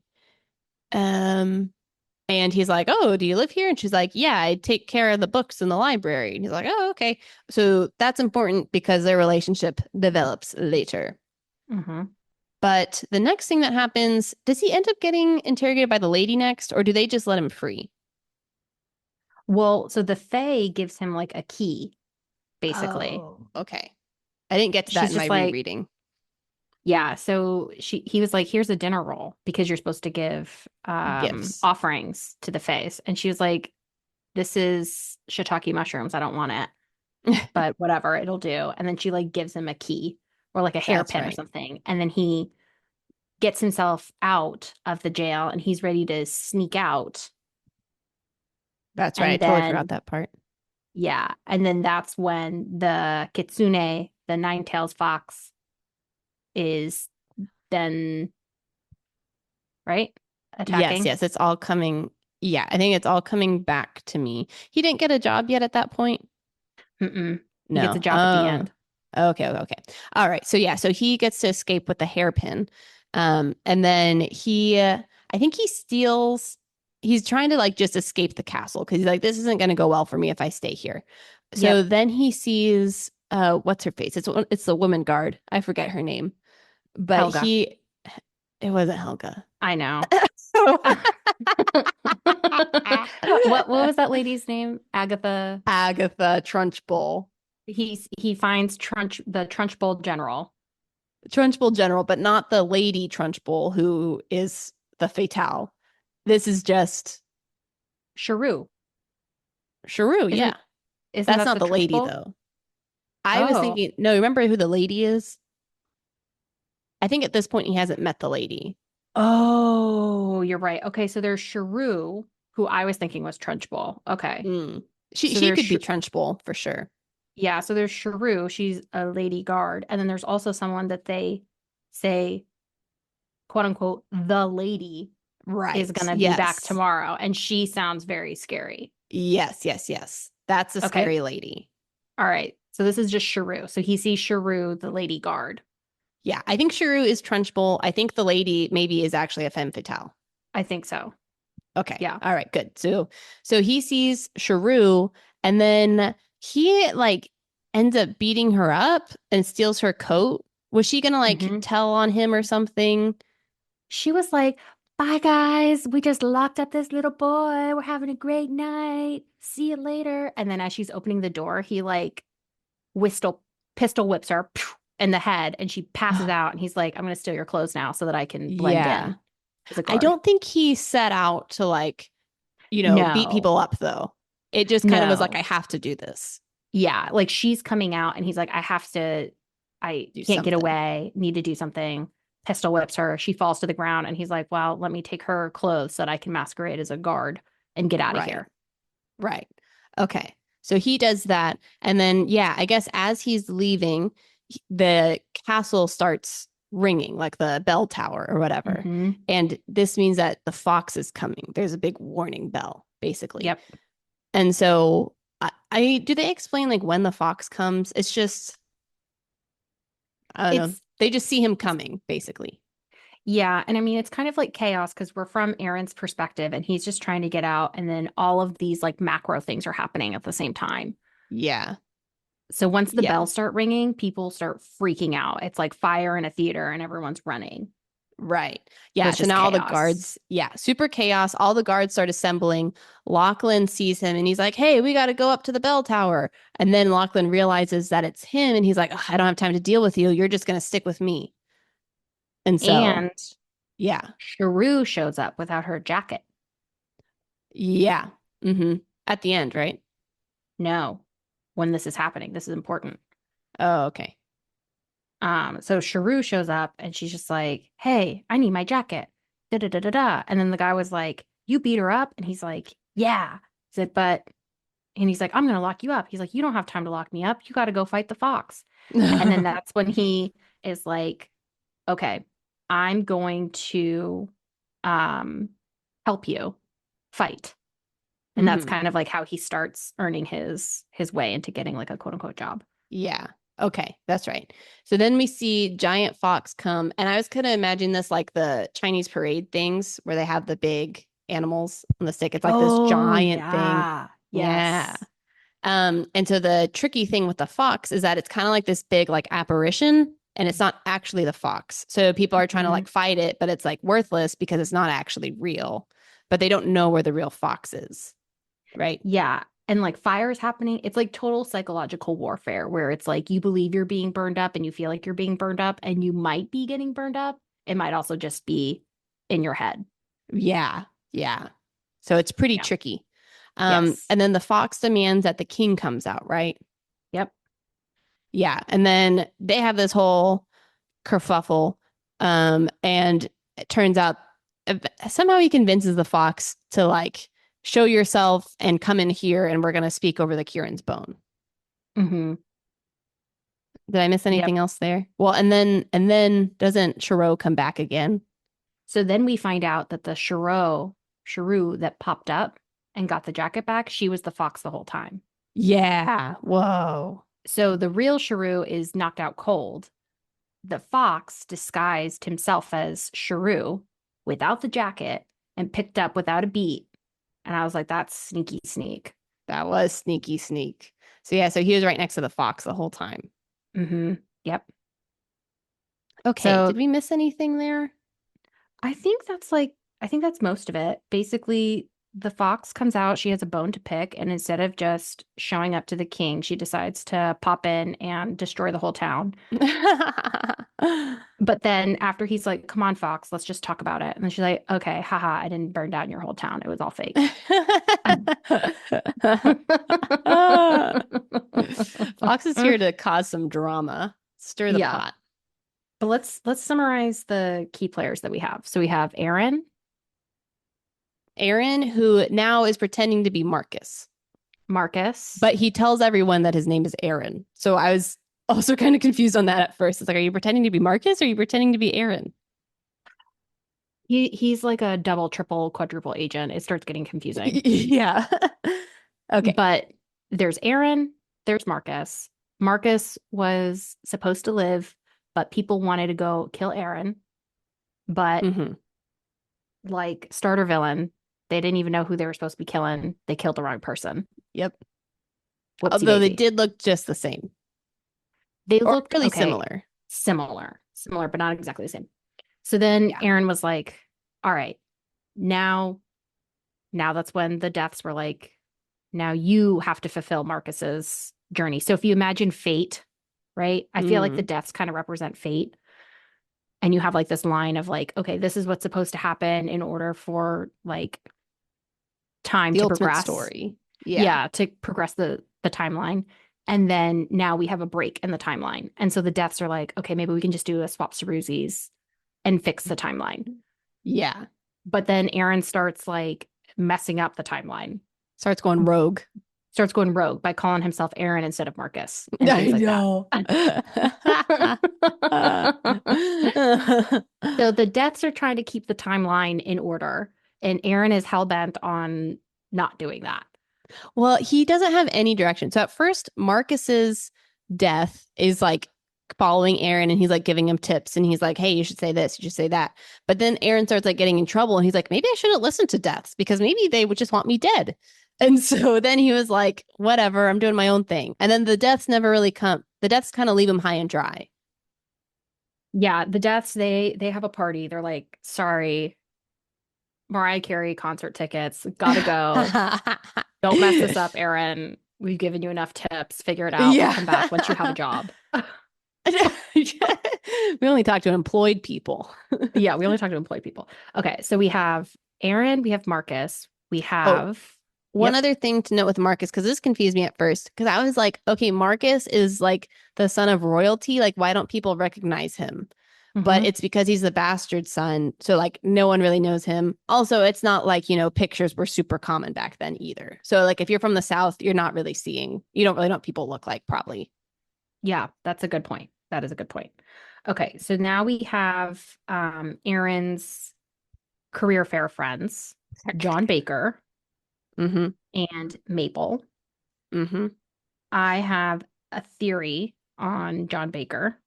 And he's like, "Oh, do you live here?" And she's like, "Yeah, I take care of the books in the library." And he's like, "Oh, okay." So that's important because their relationship develops later. Hmm. But the next thing that happens, does he end up getting interrogated by the lady next, or do they just let him free? Well, so the Fae gives him like a key, basically. Oh, okay. I didn't get to that She's in my just like, rereading. yeah. So he was like, here's a dinner roll because you're supposed to give Gifts. offerings to the Faes. And she was like, this is shiitake mushrooms. I don't want it, but whatever, it'll do. And then she like gives him a key or like a That's hairpin or right. something. And then he gets himself out of the jail and he's ready to sneak out. That's right. I And totally forgot then that part. yeah, and then that's when the kitsune, the nine-tails fox, is then right Yes, attacking. yes, it's all coming. Yeah, I think it's all coming back to me. He didn't get a job yet at that point. Mm-mm. He gets a No. job at the end. Okay, okay. All right. So yeah, so he gets to escape with the hairpin. And then I think he steals, he's trying to like just escape the castle because he's like, this isn't going to go well for me if I stay here. So Yep, then he sees, what's her face? It's the woman guard. I forget her name, but Helga. it wasn't Helga. I know. What was that lady's name? Agatha. Agatha Trunchbull. He finds the Trunchbull General. Trunchbull General, but not the Lady Trunchbull who is the Fatale. This is just Shrew. Shrew, Isn't yeah. isn't That's that not the the lady Trunchbull? though. I was Oh. thinking, no, remember who the lady is? I think at this point he hasn't met the lady. Oh, you're right. Okay, so there's Shrew, who I was thinking was Trunchbull. Okay. Mm. She So she there's could be Trunchbull for sure. yeah, so there's Shrew, she's a lady guard, and then there's also someone that they say, quote unquote, the lady is Right. gonna be back Yes. tomorrow, and she sounds very scary. Yes, yes, yes. That's a Okay. scary lady. All right. So this is just Shrew. So he sees Shrew, the lady guard. Yeah, I think Shrew is Trunchbull. I think the lady maybe is actually a femme fatale. I think so. Okay. Yeah. All right, good. So he sees Shrew and then he like ends up beating her up and steals her coat. Was she gonna like Hmm. tell on him or something? She was like, bye, guys. We just locked up this little boy. We're having a great night. See you later. And then as she's opening the door, he like whistle pistol whips her in the head and she passes out. And he's like, I'm going to steal your clothes now so that I can blend Yeah. in. as a I guard. don't think he set out to like, beat No, people up though. It just kind of was like, no. I have to do this, Yeah, like she's coming out and he's like, I do can't get something. away, need to do something. Pistol whips her. She falls to the ground and he's like, well, let me take her clothes so that I can masquerade as a guard and get out of Right. here. Right. Okay. So he does that. And then, yeah, I guess as he's leaving, the castle starts ringing, like the bell tower or whatever. Mm-hmm. And this means that the fox is coming. There's a big warning bell, basically. Yep. And so I do they explain like when the fox comes? It's just, I don't know. It's They just see him coming, basically. Yeah, and I mean it's kind of like chaos because we're from Aaron's perspective and he's just trying to get out and then all of these like macro things are happening at the same time. Yeah. So once the Yeah. bells start ringing, people start freaking out. It's like fire in a theater and everyone's running. Right. So Yeah. it's So just now all the chaos. guards, yeah, super chaos. All the guards start assembling. Lachlan sees him and he's like, hey, we got to go up to the bell tower. And then Lachlan realizes that it's him and he's like, I don't have time to deal with you. You're just going to stick with me. And so, And yeah. Sharu shows up without her jacket. Yeah. At the end, right? No, when this is happening, this is important. Oh, okay. So Sharu shows up and she's just like, hey, I need my jacket. Da da da da da. And then the guy was like, you beat her up? And he's like, yeah. He said, and he's like, I'm gonna lock you up. He's like, you don't have time to lock me up. You got to go fight the fox. And then that's when he is like, okay, I'm going to um help you fight. And that's Mhm. kind of like how he starts earning his way into getting like a quote unquote job. Yeah. Okay, that's right. So then we see giant fox come, and I was kind of imagine this like the Chinese parade things where they have the big animals on the stick. It's like this Oh giant thing. yeah. Yeah. Yes. And so the tricky thing with the fox is that it's kind of like this big like apparition, and it's not actually the fox. So people are trying to Mhm. like fight it, but it's like worthless because it's not actually real. But they don't know where the real fox is, right? Yeah. And like fire is happening. It's like total psychological warfare where it's like you believe you're being burned up and you feel like you're being burned up and you might be getting burned up. It might also just be in your head. Yeah. Yeah. So it's pretty Yeah. tricky. Yes. And then the fox demands that the king comes out, right? Yep. Yeah. And then they have this whole kerfuffle. And it turns out somehow he convinces the fox to like show yourself and come in here and we're gonna speak over the Kirin's bone. Hmm. Did I miss Yep. anything else there? Well, and then doesn't Shiro come back again? So then we find out that the Shrew that popped up and got the jacket back, she was the fox the whole time. Yeah. Whoa. So the real Shrew is knocked out cold. The fox disguised himself as Shrew without the jacket and picked up without a beat. And I was like, that's sneaky sneak. That was sneaky sneak. So yeah, so he was right next to the fox the whole time. Mm-hmm. Yep. Okay, did So we miss anything there? I think I think that's most of it. Basically, the fox comes out, she has a bone to pick, and instead of just showing up to the king, she decides to pop in and destroy the whole town. But then after he's like, come on, Fox, let's just talk about it. And then she's like, okay, haha, I didn't burn down your whole town. It was all fake. Fox is here to cause some drama, stir the Yeah. pot. But let's summarize the key players that we have. So we have Aaron. Aaron, who now is pretending to be Marcus, Marcus. but he tells everyone that his name is Aaron. So I was also kind of confused on that at first. It's like, are you pretending to be Marcus or are you pretending to be Aaron? He's like a double, triple, quadruple agent. It starts getting confusing. Yeah. Okay. But there's Aaron, there's Marcus. Marcus was supposed to live, but people wanted to go kill Aaron. But Hmm. like starter villain, they didn't even know who they were supposed to be killing. They killed the wrong person. Yep. Whoopsie Although they daisy. did look just the same They or looked really okay, similar. similar, but not exactly the same. So then Yeah. Aaron was like, all right, now, now that's when the deaths were like, now you have to fulfill Marcus's journey. So if you imagine fate, right? I feel like the Mm. deaths kind of represent fate. and you have like this line of like, okay, this is what's supposed to happen in order for like time The to ultimate progress. story. Yeah. Yeah, to progress the timeline. And then now we have a break in the timeline. And so the deaths are like, okay, maybe we can just do a swap Ceruzis and fix the timeline. Yeah. But then Aaron starts like messing up the timeline, Starts going rogue. starts going rogue by calling himself Aaron instead of Marcus and I things like that. know. So the deaths are trying to keep the timeline in order, and Aaron is hell bent on not doing that. Well, he doesn't have any direction. So at first, Marcus's death is like following Aaron and he's like giving him tips and he's like, hey, you should say this, you should say that. But then Aaron starts like getting in trouble and he's like, maybe I shouldn't listen to deaths because maybe they would just want me dead. And so then he was like, whatever, I'm doing my own thing. And then the deaths never really come. The deaths kind of leave him high and dry. Yeah, the deaths, they have a party. They're like, sorry, Mariah Carey concert tickets, gotta go. Don't mess this up, Aaron. We've given you enough tips. Figure it out. We'll Yeah. come back once you have a job. We only talk to employed people. Yeah, we only talk to employed people. Okay, so we have Aaron, we have Marcus, we Oh, have one yep. other thing to note with Marcus, because this confused me at first, because I was like, okay, Marcus is like the son of royalty. Like, why don't people recognize him? But Mhm. it's because he's the bastard son. So, like, no one really knows him. Also, it's not like, pictures were super common back then either. So, like, if you're from the South, you're not really seeing, you don't really know what people look like, probably. Yeah, that's a good point. That is a good point. Okay, so now we have Aaron's career fair friends, John Baker Mm-hmm. and Maple. Mm-hmm. I have a theory on John Baker.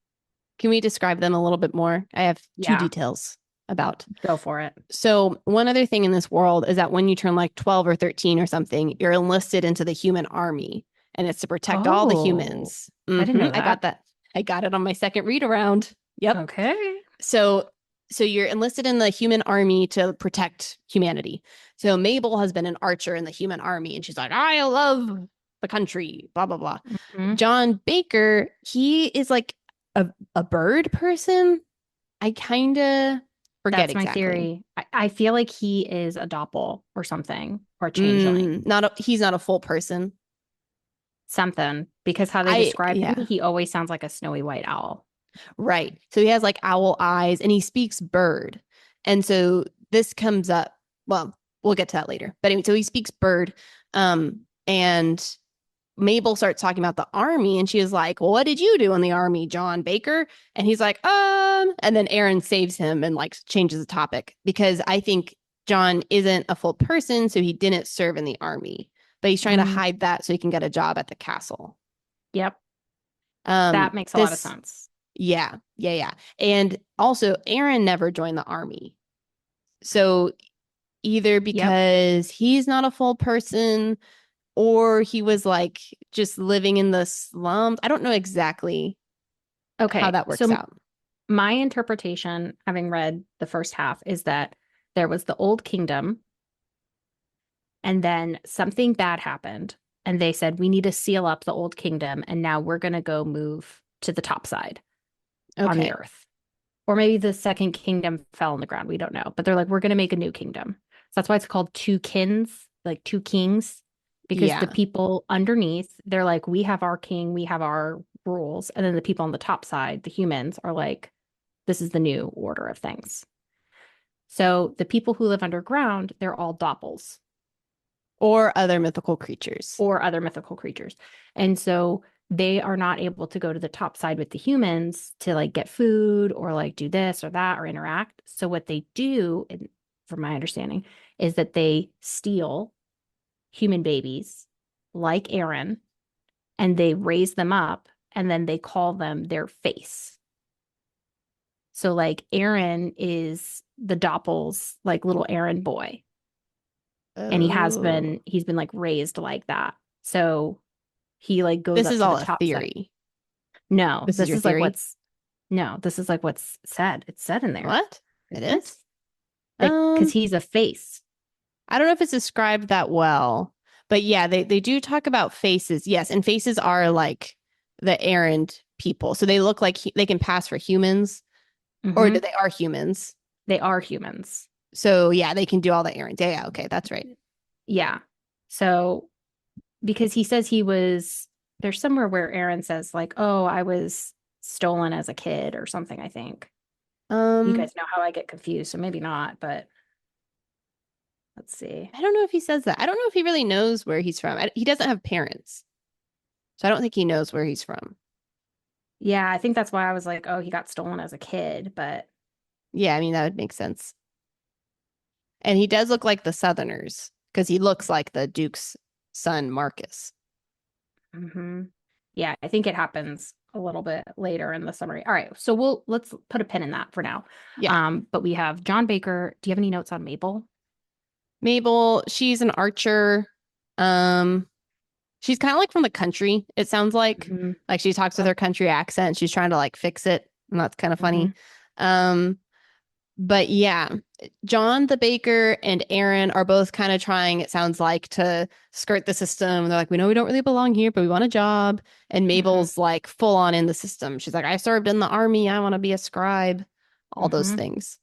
Can we describe them a little bit more? I have two Yeah, details about. go for it. So, one other thing in this world is that when you turn like 12 or 13 or something, you're enlisted into the human army and it's to protect all the Oh, humans. I didn't know I got that. that. I got it on my second read around. Yep. Okay. So, so you're enlisted in the human army to protect humanity. So Mabel has been an archer in the human army and she's like, I love the country, blah, blah, blah. Mhm. John Baker, he is like a bird person. I kind of forget That's my exactly. theory. I feel like he is a doppel or something or a changeling, He's not a full person. something, because how they describe him, Yeah, he always sounds like a snowy white owl. right. So he has like owl eyes and he speaks bird. And so this comes up, well, we'll get to that later. But anyway, so he speaks bird. And Mabel starts talking about the army and she is like, well, what did you do in the army, John Baker? And he's like, and then Aaron saves him and like changes the topic because I think John isn't a full person, so he didn't serve in the army, but he's trying to Mm, hide that so he can get a job at the castle. yep, that makes a lot of This, sense. yeah, yeah, yeah. And also, Aaron never joined the army. So either Yep. because he's not a full person or he was like just living in the slums. I don't know exactly how Okay. that works So out. my interpretation, having read the first half, is that there was the old kingdom and then something bad happened. And they said, we need to seal up the old kingdom. And now we're going to go move to the top side on the Okay. earth. Or maybe the second kingdom fell on the ground. We don't know. But they're like, we're going to make a new kingdom. So that's why it's called two kins, like two kings, because the Yeah. people underneath, they're like, we have our king, we have our rules. And then the people on the top side, the humans, are like, this is the new order of things. So the people who live underground, they're all doppels Or other mythical creatures. or other mythical creatures. And so they are not able to go to the top side with the humans to like get food or like do this or that or interact. So what they do, from my understanding, is that they steal human babies like Aaron and they raise them up and then they call them their face. So like Aaron is the doppel's like little Aaron boy. And Oh. he's been like raised like that. So he like goes This up is to the all a top side. theory. No, This is your theory. this is like what's said. It's said in there. What? It is? Yes. That because Um, he's a face. I don't know if it's described that well, but yeah, they do talk about faces. Yes, and faces are like the errand people. So they look like they can pass for humans. Or Hmm. they are humans. They are humans. So yeah, they can do all the errands. Yeah, okay, that's right. Yeah. So because he says there's somewhere where Aaron says like, "Oh, I was stolen as a kid" or something, I think. You Um, guys know how I get confused, so maybe not, but let's see. I don't know if he says that. I don't know if he really knows where he's from. He doesn't have parents, so I don't think he knows where he's from. Yeah, I think that's why I was like, "Oh, he got stolen as a kid," but Yeah, I mean that would make sense. And he does look like the Southerners because he looks like the Duke's son, Marcus. hmm yeah, I think it happens a little bit later in the summary. All right, so let's put a pin in that for now. Yeah. But we have John Baker. Do you have any notes on Mabel? Mabel, she's an archer. Um, she's kind of like from the country, it sounds like. Hmm. Like she talks with Yep. her country accent. She's trying to like fix it, and that's kind of Hmm. funny. Um, but yeah, John the baker and Aaron are both kind of trying, it sounds like, to skirt the system. They're like, we know we don't really belong here, but we want a job. And Hmm. Mabel's like full on in the system. She's like, I served in the army. I want to be a scribe, all those Hmm. things.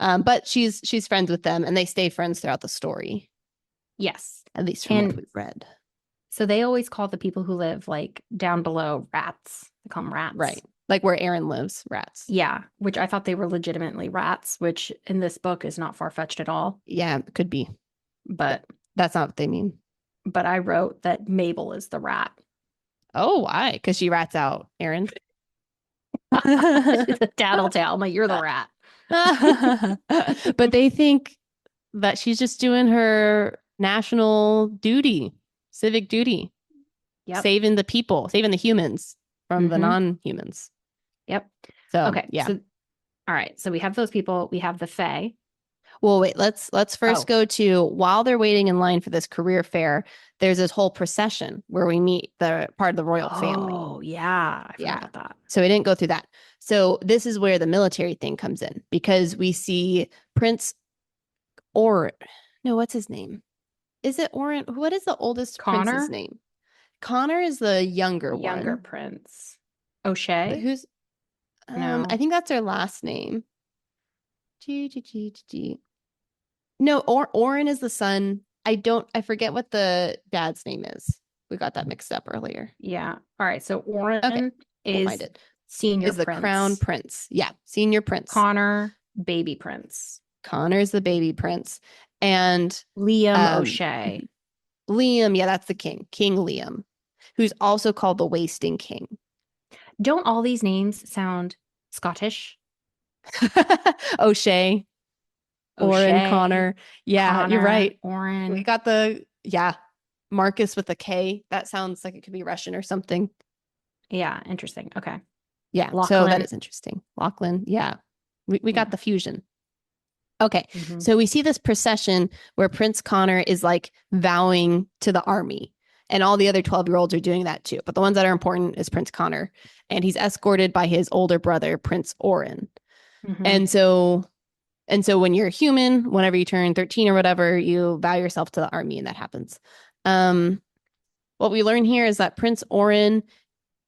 But she's friends with them and they stay friends throughout the story, Yes. at least from what And we've read. so they always call the people who live like down below rats. They call them rats. Right. Like where Aaron lives, rats. Yeah, which I thought they were legitimately rats, which in this book is not far-fetched at all. Yeah, it could be. But That's not what they mean. but I wrote that Mabel is the rat. Oh, why? Because she rats out Aaron. The tattletale. I'm like, you're the rat. But they think that she's just doing her national duty, civic duty, Yep. saving the people, saving the humans from the Hmm. non-humans. Yep. So Okay. yeah. So all right. So we have those people. We have the Fae. Well, wait, let's first Oh. go to while they're waiting in line for this career fair, there's this whole procession where we meet the part of the royal family. Oh, yeah. I forgot Yeah. about that. So we didn't go through that. So this is where the military thing comes in because we see Prince or no, what's his name? Is it Oren? What is the oldest prince's Connor, name? Connor is the younger younger one. prince. But O'Shea? who's I No. think that's their last name. No, Oren is the son. I forget what the dad's name is. We got that mixed up earlier. Yeah. All right. So Okay, Oren we'll find is it. senior Is the crown prince. prince. Yeah, senior prince. Connor, baby prince. Connor's the baby prince. And Liam um O'Shea. Liam, yeah, that's the king. King Liam, who's also called the Wasting King. Don't all these names sound Scottish? O'Shea, Oren, O'Shea, Connor. Yeah, you're Connor, right. We Oren. got yeah, Marcus with a K. That sounds like it could be Russian or something. Yeah, interesting. Okay. Yeah, so that Lachlan. is interesting. Lachlan, yeah. We got Yeah. the fusion. Okay, Hmm. so we see this procession where Prince Connor is like vowing to the army, and all the other 12-year-olds are doing that too. But the ones that are important is Prince Connor, and he's escorted by his older brother, Prince Oren. Hmm. And so when you're a human, whenever you turn 13 or whatever, you vow yourself to the army, and that happens. Um, what we learn here is that Prince Oren,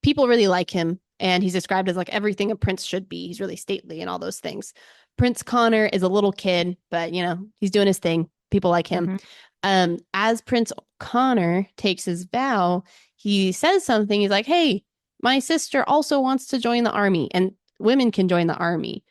people really like him, and he's described as like everything a prince should be. He's really stately and all those things. Prince Connor is a little kid, but he's doing his thing. People like him. Hmm. As Prince Connor takes his vow, he says something. He's like, "Hey, my sister also wants to join the army, and women can join the army."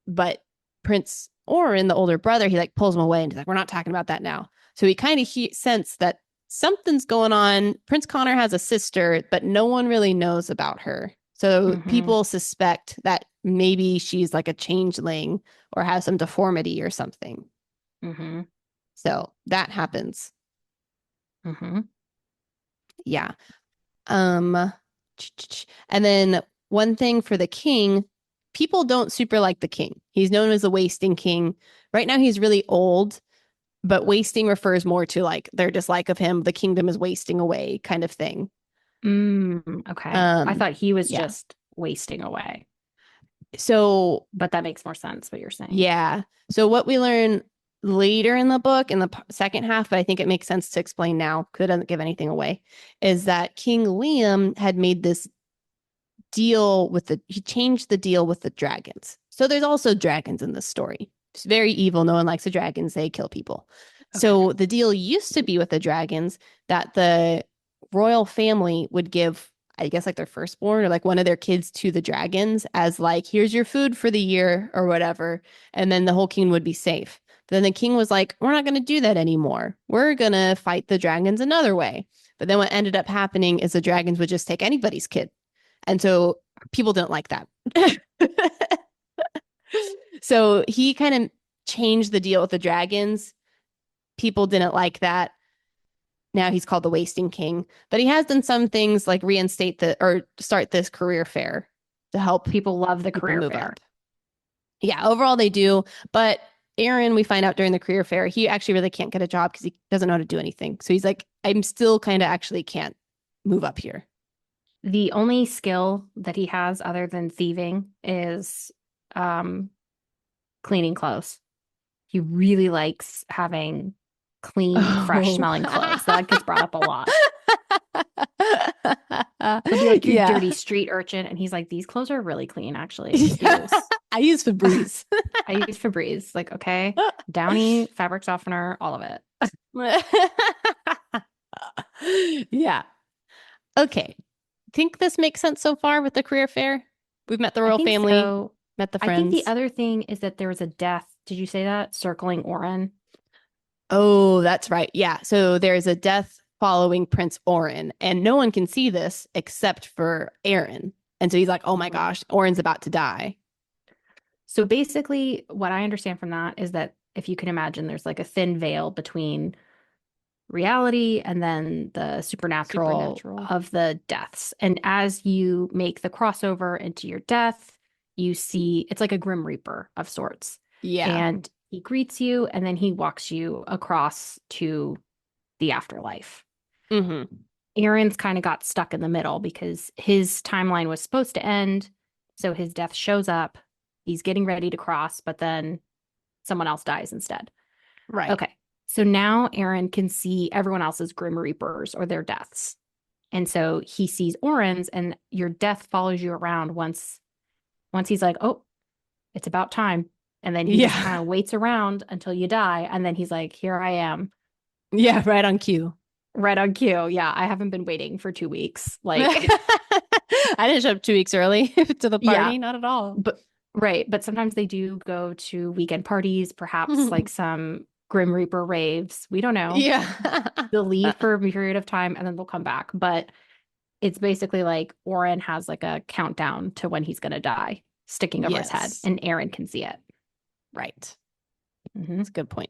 But Prince Oren, the older brother, he like pulls him away and he's like, "We're not talking about that now." So he kind of sense that something's going on. Prince Connor has a sister, but no one really knows about her. So Hmm. people suspect that maybe she's like a changeling or has some deformity or something. Hmm. So that happens. Hmm. Yeah. Um and then one thing for the king, people don't super like the king. He's known as the wasting king. Right now he's really old, but wasting refers more to like their dislike of him. The kingdom is wasting away kind of thing. Okay. I Um thought he was yeah. just wasting away, So but that makes more sense what you're saying. yeah. So what we learn later in the book in the second half, but I think it makes sense to explain now because it doesn't give anything away, is that King Liam had made this deal with he changed the deal with the dragons. So there's also dragons in this story. It's very evil. No one likes the dragons. They kill people. Okay. So the deal used to be with the dragons that the royal family would give, I guess, like their firstborn or like one of their kids to the dragons as like, here's your food for the year or whatever. And then the whole king would be safe. But then the king was like, we're not going to do that anymore. We're going to fight the dragons another way. But then what ended up happening is the dragons would just take anybody's kid. And so people didn't like that. So he kind of changed the deal with the dragons. People didn't like that. Now he's called the Wasting King, but he has done some things like reinstate the or start this career fair to help People love the people career move fair. up. Yeah, overall they do, but Aaron, we find out during the career fair, he actually really can't get a job because he doesn't know how to do anything. So he's like, I'm still kind of actually can't move up here. The only skill that he has other than thieving is cleaning clothes. He really likes having clean, fresh smelling clothes. That gets brought up a lot. He'll be like, you Yeah. dirty street urchin. And he's like, these clothes are really clean, actually. Excuse. I use Febreze. I use Febreze. Like, okay, Downy, fabric softener, all of it. Yeah. Okay. Think this makes sense so far with the career fair? We've met the I royal think family, so. met the I think friends. the other thing is that there was a death. Did you say that? Circling Oren. Oh, that's right. Yeah. So there's a death following Prince Oren, and no one can see this except for Aaron. And so he's like, oh my gosh, Oren's about to die. So basically, what I understand from that is that if you can imagine, there's like a thin veil between reality and then the supernatural, of the deaths. And as you make the crossover into your death, you see it's like a Grim Reaper of sorts. Yeah. And he greets you and then he walks you across to the afterlife. Mm-hmm. Aaron's kind of got stuck in the middle because his timeline was supposed to end. So his death shows up. He's getting ready to cross, but then someone else dies instead. Right. Okay. So now Aaron can see everyone else's Grim Reapers or their deaths. And so he sees Oren's and your death follows you around once he's like, oh, it's about time. And then he just kind of waits around until you die. And then he's like, here I am. Yeah, right on cue. Right on cue. Yeah, I haven't been waiting for 2 weeks. Like I didn't show up 2 weeks early to the party, yeah, not at all. But right, but sometimes they do go to weekend parties, perhaps like some Grim Reaper raves. We don't know. Yeah. They'll leave for a period of time and then they'll come back. But it's basically like Oren has like a countdown to when he's going to die sticking over his head, and Aaron can see it. Right. Mm-hmm. That's a good point.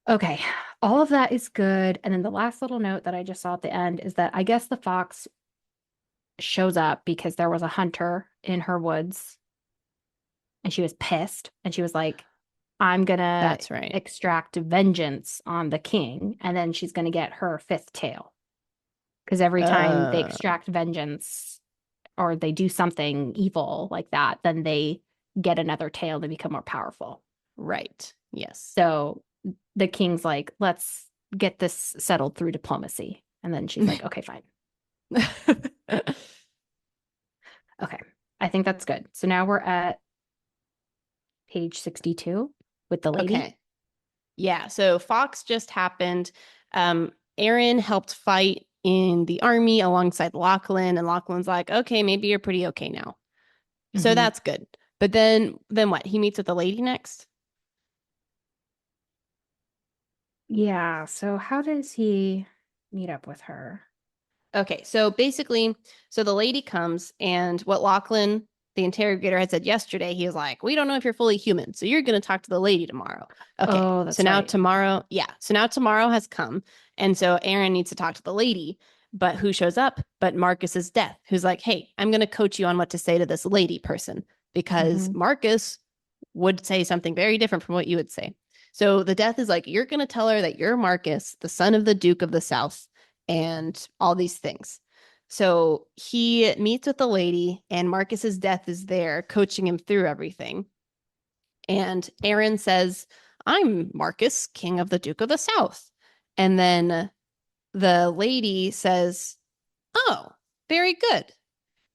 Okay, all of that is good. And then the last little note that I just saw at the end is that I guess the fox shows up because there was a hunter in her woods and she was pissed and she was like, I'm gonna That's right. extract vengeance on the king, and then she's gonna get her fifth tail. Because every time they extract vengeance or they do something evil like that, then they get another tail, they become more powerful. Right. Yes. So the king's like, let's get this settled through diplomacy. And then she's like, okay, fine. Okay. I think that's good. So now we're at page 62 with the lady. Okay. Yeah. So Fox just happened. Aaron helped fight in the army alongside Lachlan, and Lachlan's like, okay, maybe you're pretty okay now. So that's good. But then what? He meets with the lady next? Yeah. So how does he meet up with her? Okay. So basically, so the lady comes, and what Lachlan, the interrogator, had said yesterday, he was like, we don't know if you're fully human. So you're going to talk to the lady tomorrow. Okay. Oh, that's so now right. tomorrow, yeah. So now tomorrow has come. And so Aaron needs to talk to the lady. But who shows up? But Marcus's death, who's like, hey, I'm going to coach you on what to say to this lady person, because Marcus would say something very different from what you would say. So the death is like, you're going to tell her that you're Marcus, the son of the Duke of the South, and all these things. So he meets with the lady, and Marcus's death is there coaching him through everything. And Aaron says, I'm Marcus, king of the Duke of the South. And then the lady says, oh, very good.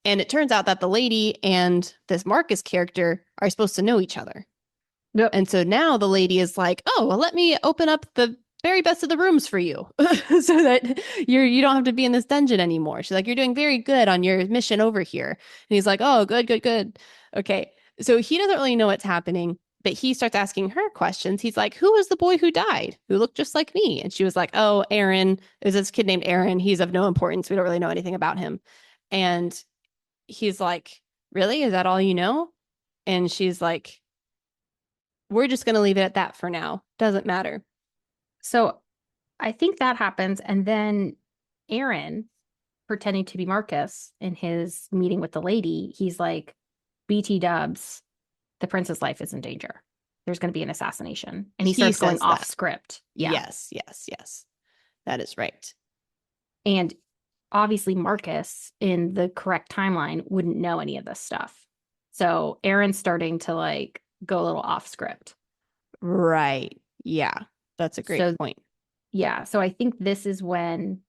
And it turns out that the lady and this Marcus character are supposed to know each other. Yep. And so now the lady is like, oh, well, let me open up the very best of the rooms for you so that you don't have to be in this dungeon anymore. She's like, you're doing very good on your mission over here. And he's like, oh, good, good, good. Okay. So he doesn't really know what's happening, but he starts asking her questions. He's like, who was the boy who died, who looked just like me? And she was like, oh, Aaron. There's this kid named Aaron. He's of no importance. We don't really know anything about him. And he's like, really? Is that all you know? And she's like, we're just going to leave it at that for now. Doesn't matter. So I think that happens. And then Aaron, pretending to be Marcus in his meeting with the lady, he's like, BT dubs, the prince's life is in danger. There's going to be an assassination. And he starts going off script. Yeah. Yes, yes, yes. That is right. And obviously, Marcus, in the correct timeline, wouldn't know any of this stuff. So Aaron's starting to like go a little off script. Right. Yeah. That's a great point. Yeah. So I think this is when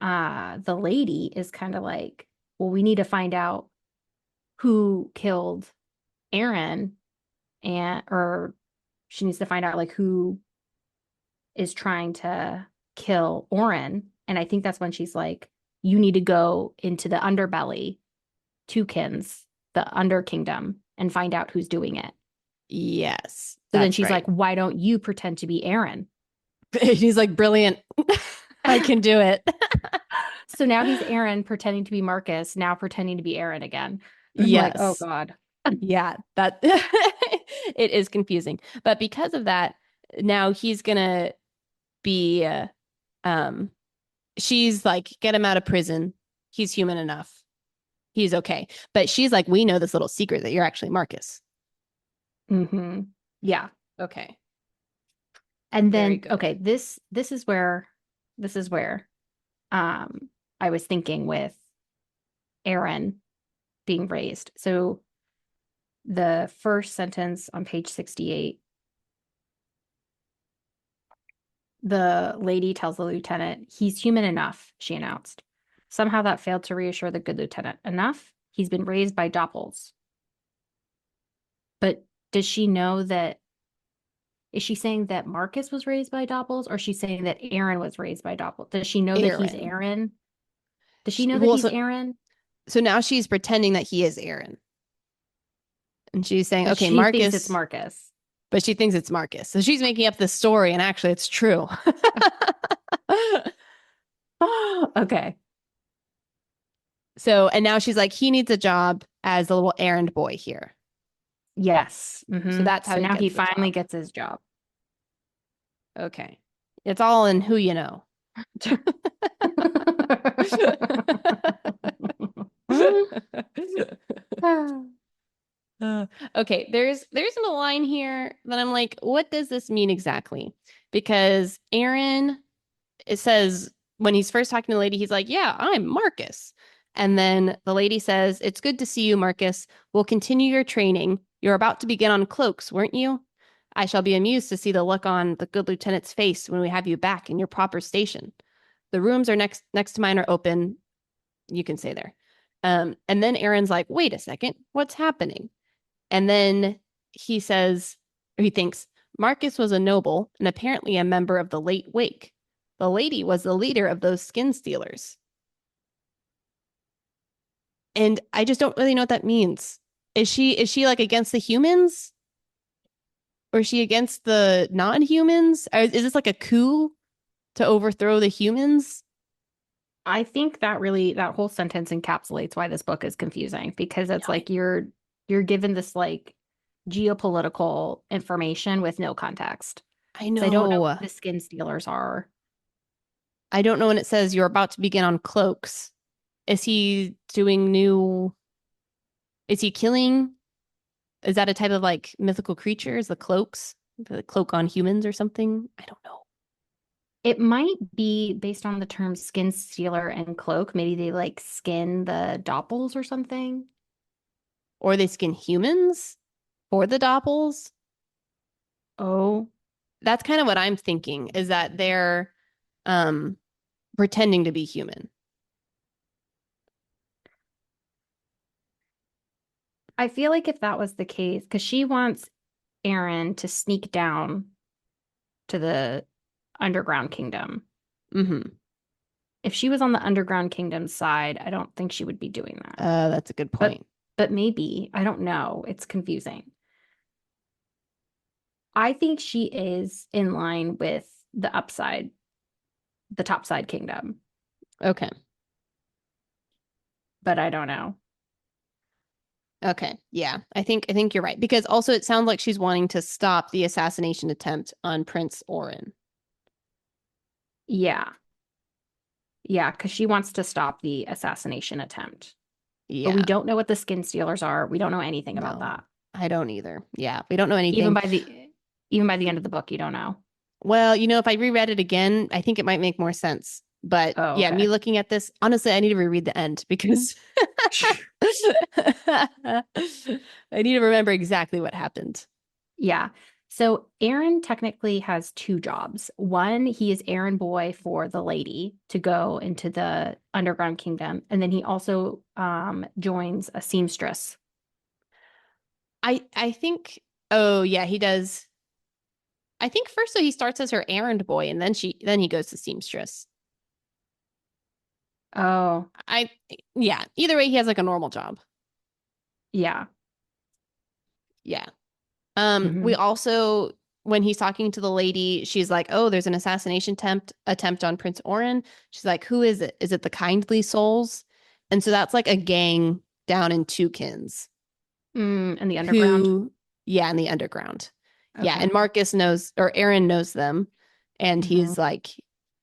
the lady is kind of like, well, we need to find out who killed Aaron, or she needs to find out like who is trying to kill Oren. And I think that's when she's like, you need to go into the underbelly, Tukins, the under kingdom, and find out who's doing it. Yes. So then she's like, why don't you pretend to be Aaron? He's like, brilliant. I can do it. So now he's Aaron pretending to be Marcus, now pretending to be Aaron again. Yes. Like, oh God. Yeah, that it is confusing. But because of that, now he's gonna be she's like, get him out of prison. He's human enough. He's okay. But she's like, we know this little secret that you're actually Marcus. Mm-hmm. Yeah. Okay. And then okay, this is where I was thinking with Aaron being raised. So the first sentence on page 68, the lady tells the lieutenant, he's human enough, she announced. Somehow that failed to reassure the good lieutenant. Enough? He's been raised by doppels. But does she know that? Is she saying that Marcus was raised by doppels, or is she saying that Aaron was raised by doppels? Does she know that he's Aaron? Does she know that he's Aaron? So now she's pretending that he is Aaron. And she's saying, but okay, she Marcus. Thinks it's Marcus. But she thinks it's Marcus. So she's making up this story, and actually it's true. Okay. So, and now she's like, he needs a job as the little errand boy here. Yes. Mm-hmm. So that's how now he finally gets his job. Okay. It's all in who you know. Okay, there's a line here that I'm like, what does this mean exactly? Because Aaron, it says when he's first talking to the lady, he's like, yeah, I'm Marcus. And then the lady says, it's good to see you, Marcus. We'll continue your training. You're about to begin on cloaks, weren't you? I shall be amused to see the look on the good lieutenant's face when we have you back in your proper station. The rooms are next to mine are open. You can stay there. And then Aaron's like, wait a second, what's happening? And then he says, or he thinks, Marcus was a noble and apparently a member of the late wake. The lady was the leader of those skin stealers. And I just don't really know what that means. Is she like against the humans? Or is she against the non-humans? Is this like a coup to overthrow the humans? I think that whole sentence encapsulates why this book is confusing, because it's like you're given this like geopolitical information with no context. I know. So I don't know what the skin stealers are. I don't know when it says you're about to begin on cloaks. Is he doing new? Is he killing? Is that a type of like mythical creatures, the cloaks? The cloak on humans or something? I don't know. It might be based on the term skin stealer and cloak. Maybe they like skin the doppels or something. Or they skin humans for the doppels. Oh, that's kind of what I'm thinking, is that they're pretending to be human. I feel like if that was the case, because she wants Aaron to sneak down to the underground kingdom. Mm-hmm. If she was on the underground kingdom side, I don't think she would be doing that. That's a good But point. but maybe, I don't know. It's confusing. I think she is in line with the upside, the topside kingdom, Okay. but I don't know. Okay. Yeah. I think you're right. Because also it sounds like she's wanting to stop the assassination attempt on Prince Orin. Yeah. Yeah, because she wants to stop the assassination attempt. But we Yeah. don't know what the skin stealers are. We don't know anything about No. that. I don't either. Yeah. We don't know Even anything. by the even by the end of the book, you don't know. Well, if I reread it again, I think it might make more sense. But Oh, yeah, me okay. looking at this, honestly, I need to reread the end because I need to remember exactly what happened. Yeah. So Aaron technically has two jobs. One, he is errand boy for the lady to go into the underground kingdom, and then he also joins a seamstress. I think oh yeah, he does. I think first so he starts as her errand boy and then he goes to seamstress. Oh, I yeah, either way he has like a normal job. yeah. Yeah. We Hmm. also when he's talking to the lady, she's like, "Oh, there's an assassination attempt on Prince Orin." She's like, "Who is it? Is it the Kindly Souls?" And so that's like a gang down in Tukins And the underground. who yeah, in the underground. Yeah, and Okay. Marcus knows or Aaron knows them and Hmm. he's like,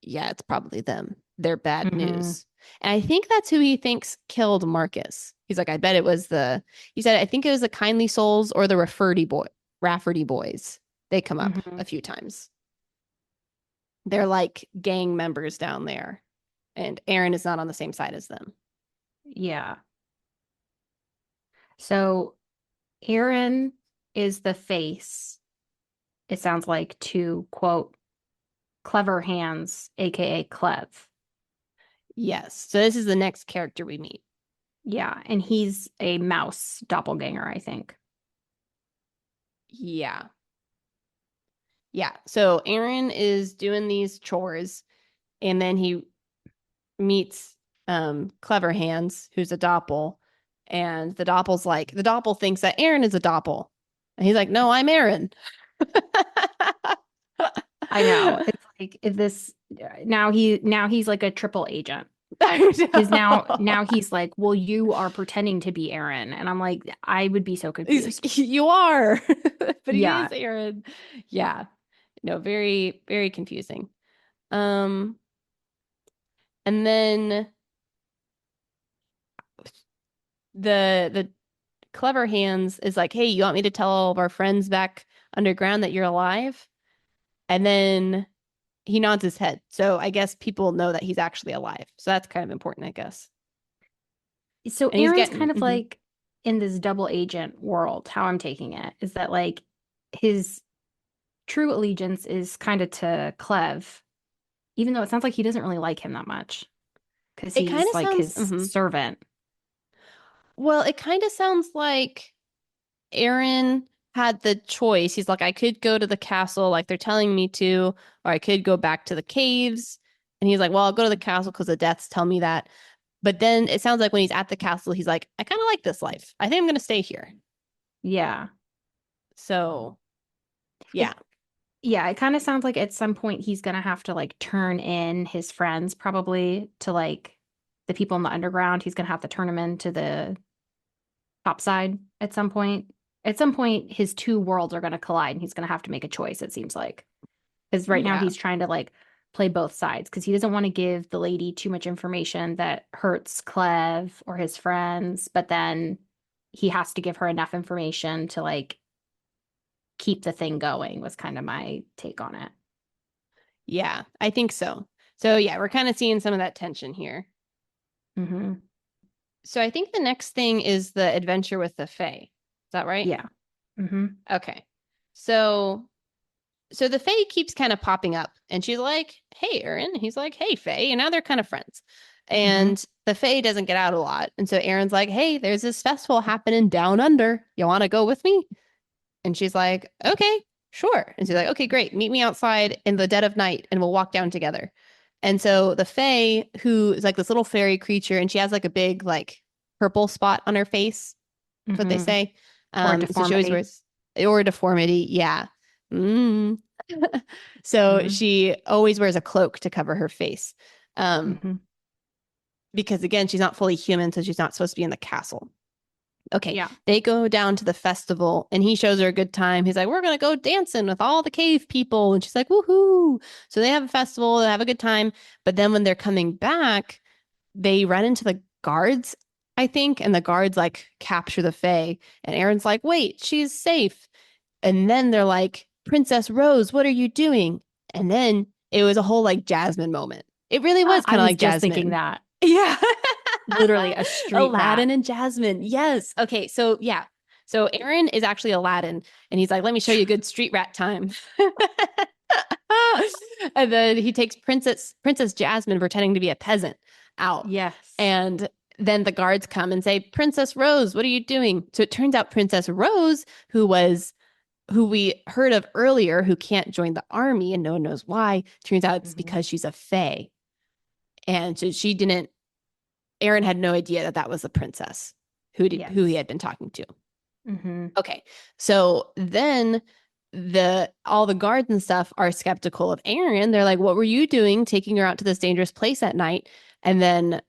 "Yeah, it's probably them. They're bad Hmm. news." And I think that's who he thinks killed Marcus. He's like, "I bet it was the." He said, "I think it was the Kindly Souls or the Rafferty boys. They come up Hmm. a few times. They're like gang members down there, and Aaron is not on the same side as them." Yeah. So Aaron is the face, it sounds like, to quote, clever hands, aka Clev. Yes. So this is the next character we meet. Yeah, and he's a mouse doppelganger, I think. Yeah. Yeah. So Aaron is doing these chores, and then he meets Clever Hands, who's a doppel, and the doppel thinks that Aaron is a doppel, and he's like, "No, I'm Aaron." I know. It's like if this now he's like a triple agent. I Because now know. he's like, well, you are pretending to be Aaron. And I'm like, I would be so He's confused. like, "You are," but he is Yeah. Aaron. Yeah. No, very, very confusing. Um, and then the Clever Hands is like, "Hey, you want me to tell all of our friends back underground that you're alive?" And then he nods his head. So I guess people know that he's actually alive. So that's kind of important, I guess. So And he's Aaron's getting kind of like in this double agent world. How I'm taking it is that like his true allegiance is kind of to Clev, even though it sounds like he doesn't really like him that much because it kind he's of like sounds his servant. well, it kind of sounds like Aaron had the choice. He's like, I could go to the castle like they're telling me to, or I could go back to the caves. And he's like, well, I'll go to the castle because the deaths tell me that. But then it sounds like when he's at the castle, he's like, I kind of like this life. I think I'm going to stay here. Yeah. So, yeah. It yeah, it kind of sounds like at some point he's gonna have to like turn in his friends probably to like the people in the underground. He's gonna have to turn them into the top side at some point. At some point, his two worlds are gonna collide and he's gonna have to make a choice, it seems like. Because right now Yeah. he's trying to like play both sides because he doesn't want to give the lady too much information that hurts Clev or his friends, but then he has to give her enough information to like keep the thing going, was kind of my take on it. Yeah, I think so. So yeah, we're kind of seeing some of that tension here. Hmm. So I think the next thing is the adventure with the Fae. Is that right? Yeah. Hmm. Okay. So the Fae keeps kind of popping up and she's like, "Hey, Aaron." He's like, "Hey, Fae." And now they're kind of friends. Hmm. And the Fae doesn't get out a lot. And so Aaron's like, hey, there's this festival happening down under. You want to go with me? And she's like, okay, sure. And she's like, okay, great. Meet me outside in the dead of night and we'll walk down together. And so the Fae, who is like this little fairy creature, and she has like a big, like, purple spot on her face. That's what they Mm-hmm. say. Or So she always deformity. wears, or deformity. Yeah. Mm. So Mm-hmm. she always wears a cloak to cover her face. Um, Mm-hmm. because again, she's not fully human, so she's not supposed to be in the castle. Okay, Yeah. they go down to the festival and he shows her a good time. He's like, we're going to go dancing with all the cave people. And she's like, woohoo. So they have a festival, they have a good time. But then when they're coming back, they run into the guards, I think, and the guards like capture the Fae. And Aaron's like, wait, she's safe. And then they're like, Princess Rose, what are you doing? And then it was a whole like Jasmine moment. It really was I kind of was like just thinking Jasmine. that. Yeah. Literally a street rat. Aladdin and Jasmine. Yes. Okay. So, yeah. So, Aaron is actually Aladdin, and he's like, let me show you a good street rat time. And then he takes Princess Jasmine pretending to be a peasant out. Yes. And then the guards come and say, Princess Rose, what are you doing? So it turns out Princess Rose, who we heard of earlier, who can't join the army and no one knows why, turns out it's Mm-hmm. because she's a fae. And so she didn't, Aaron had no idea that that was the princess who he Yes. had been talking to. Mm-hmm. Okay. So then all the guards and stuff are skeptical of Aaron. They're like, what were you doing taking her out to this dangerous place at night? And then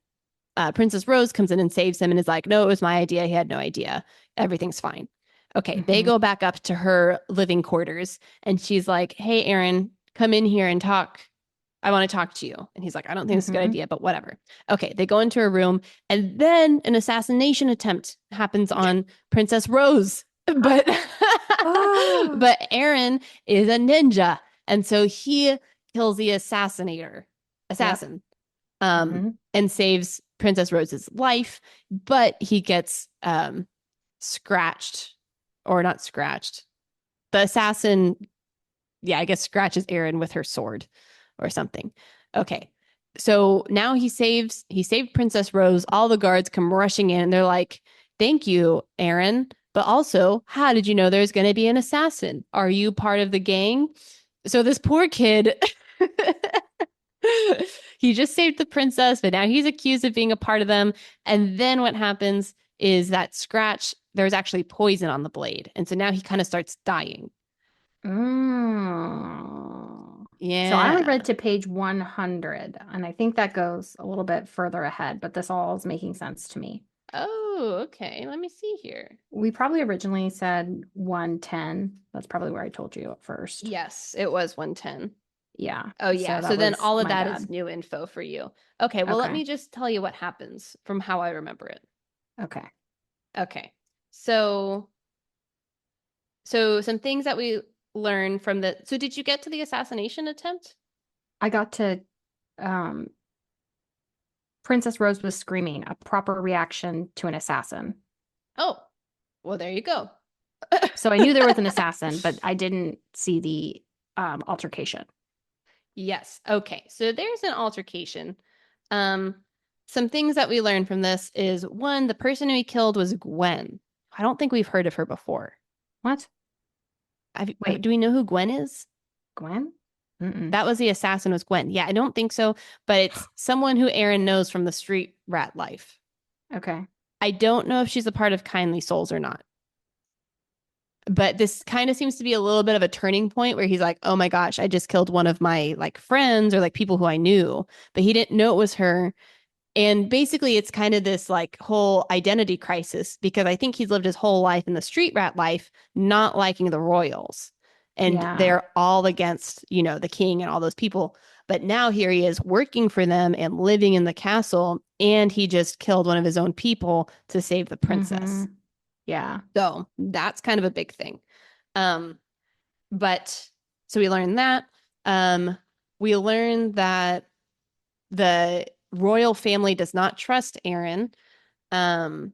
Princess Rose comes in and saves him and is like, no, it was my idea. He had no idea. Everything's fine. Okay. They Mm-hmm. go back up to her living quarters and she's like, hey, Aaron, come in here and talk. I want to talk to you. And he's like, I don't think it's a good Mm-hmm. idea, but whatever. Okay. They go into her room and then an assassination attempt happens on Princess Rose. But Oh. but Aaron is a ninja. And so he kills the Yep. assassin, Mm-hmm. and saves Princess Rose's life, but he gets scratched, or not scratched. The assassin, yeah, I guess scratches Aaron with her sword or something. Okay. So now he saved Princess Rose. All the guards come rushing in and they're like, "Thank you, Aaron. But also, how did you know there's going to be an assassin? Are you part of the gang?" So this poor kid he just saved the princess, but now he's accused of being a part of them. And then what happens is that scratch, there's actually poison on the blade. And so now he kind of starts dying. Mm. So I only Yeah. read to page 100, and I think that goes a little bit further ahead, but this all is making sense to me. Oh, okay. Let me see here. We probably originally said 110. That's probably where I told you at first. Yes, it was 110. Yeah. Oh, So yeah. So that then was all of my that is bad. new info for you. Okay. Well, let Okay. me just tell you what happens from how I remember it. Okay. Okay. So, so some things that we learned from so did you get to the assassination attempt? I got to um Princess Rose was screaming, a proper reaction to an assassin. Oh, well, there you go. So I knew there was an assassin, but I didn't see the altercation. Yes. Okay. So there's an altercation. Um, some things that we learned from this is one, the person who he killed was Gwen. I don't think we've heard of her before. What? Wait, Do we know who Gwen is? Gwen? Mm-mm. That was the assassin was Gwen. Yeah, I don't think so, but it's someone who Aaron knows from the street rat life. Okay. I don't know if she's a part of Kindly Souls or not. But this kind of seems to be a little bit of a turning point where he's like, "Oh my gosh, I just killed one of my like friends or like people who I knew." But he didn't know it was her. And basically, it's kind of this like whole identity crisis because I think he's lived his whole life in the street rat life, not liking the royals. And Yeah. they're all against, the king and all those people. But now here he is working for them and living in the castle. And he just killed one of his own people to save the Mm-hmm. princess. Yeah. So that's kind of a big thing. Um, but so we learned that. We learned that the royal family does not trust Aaron, um,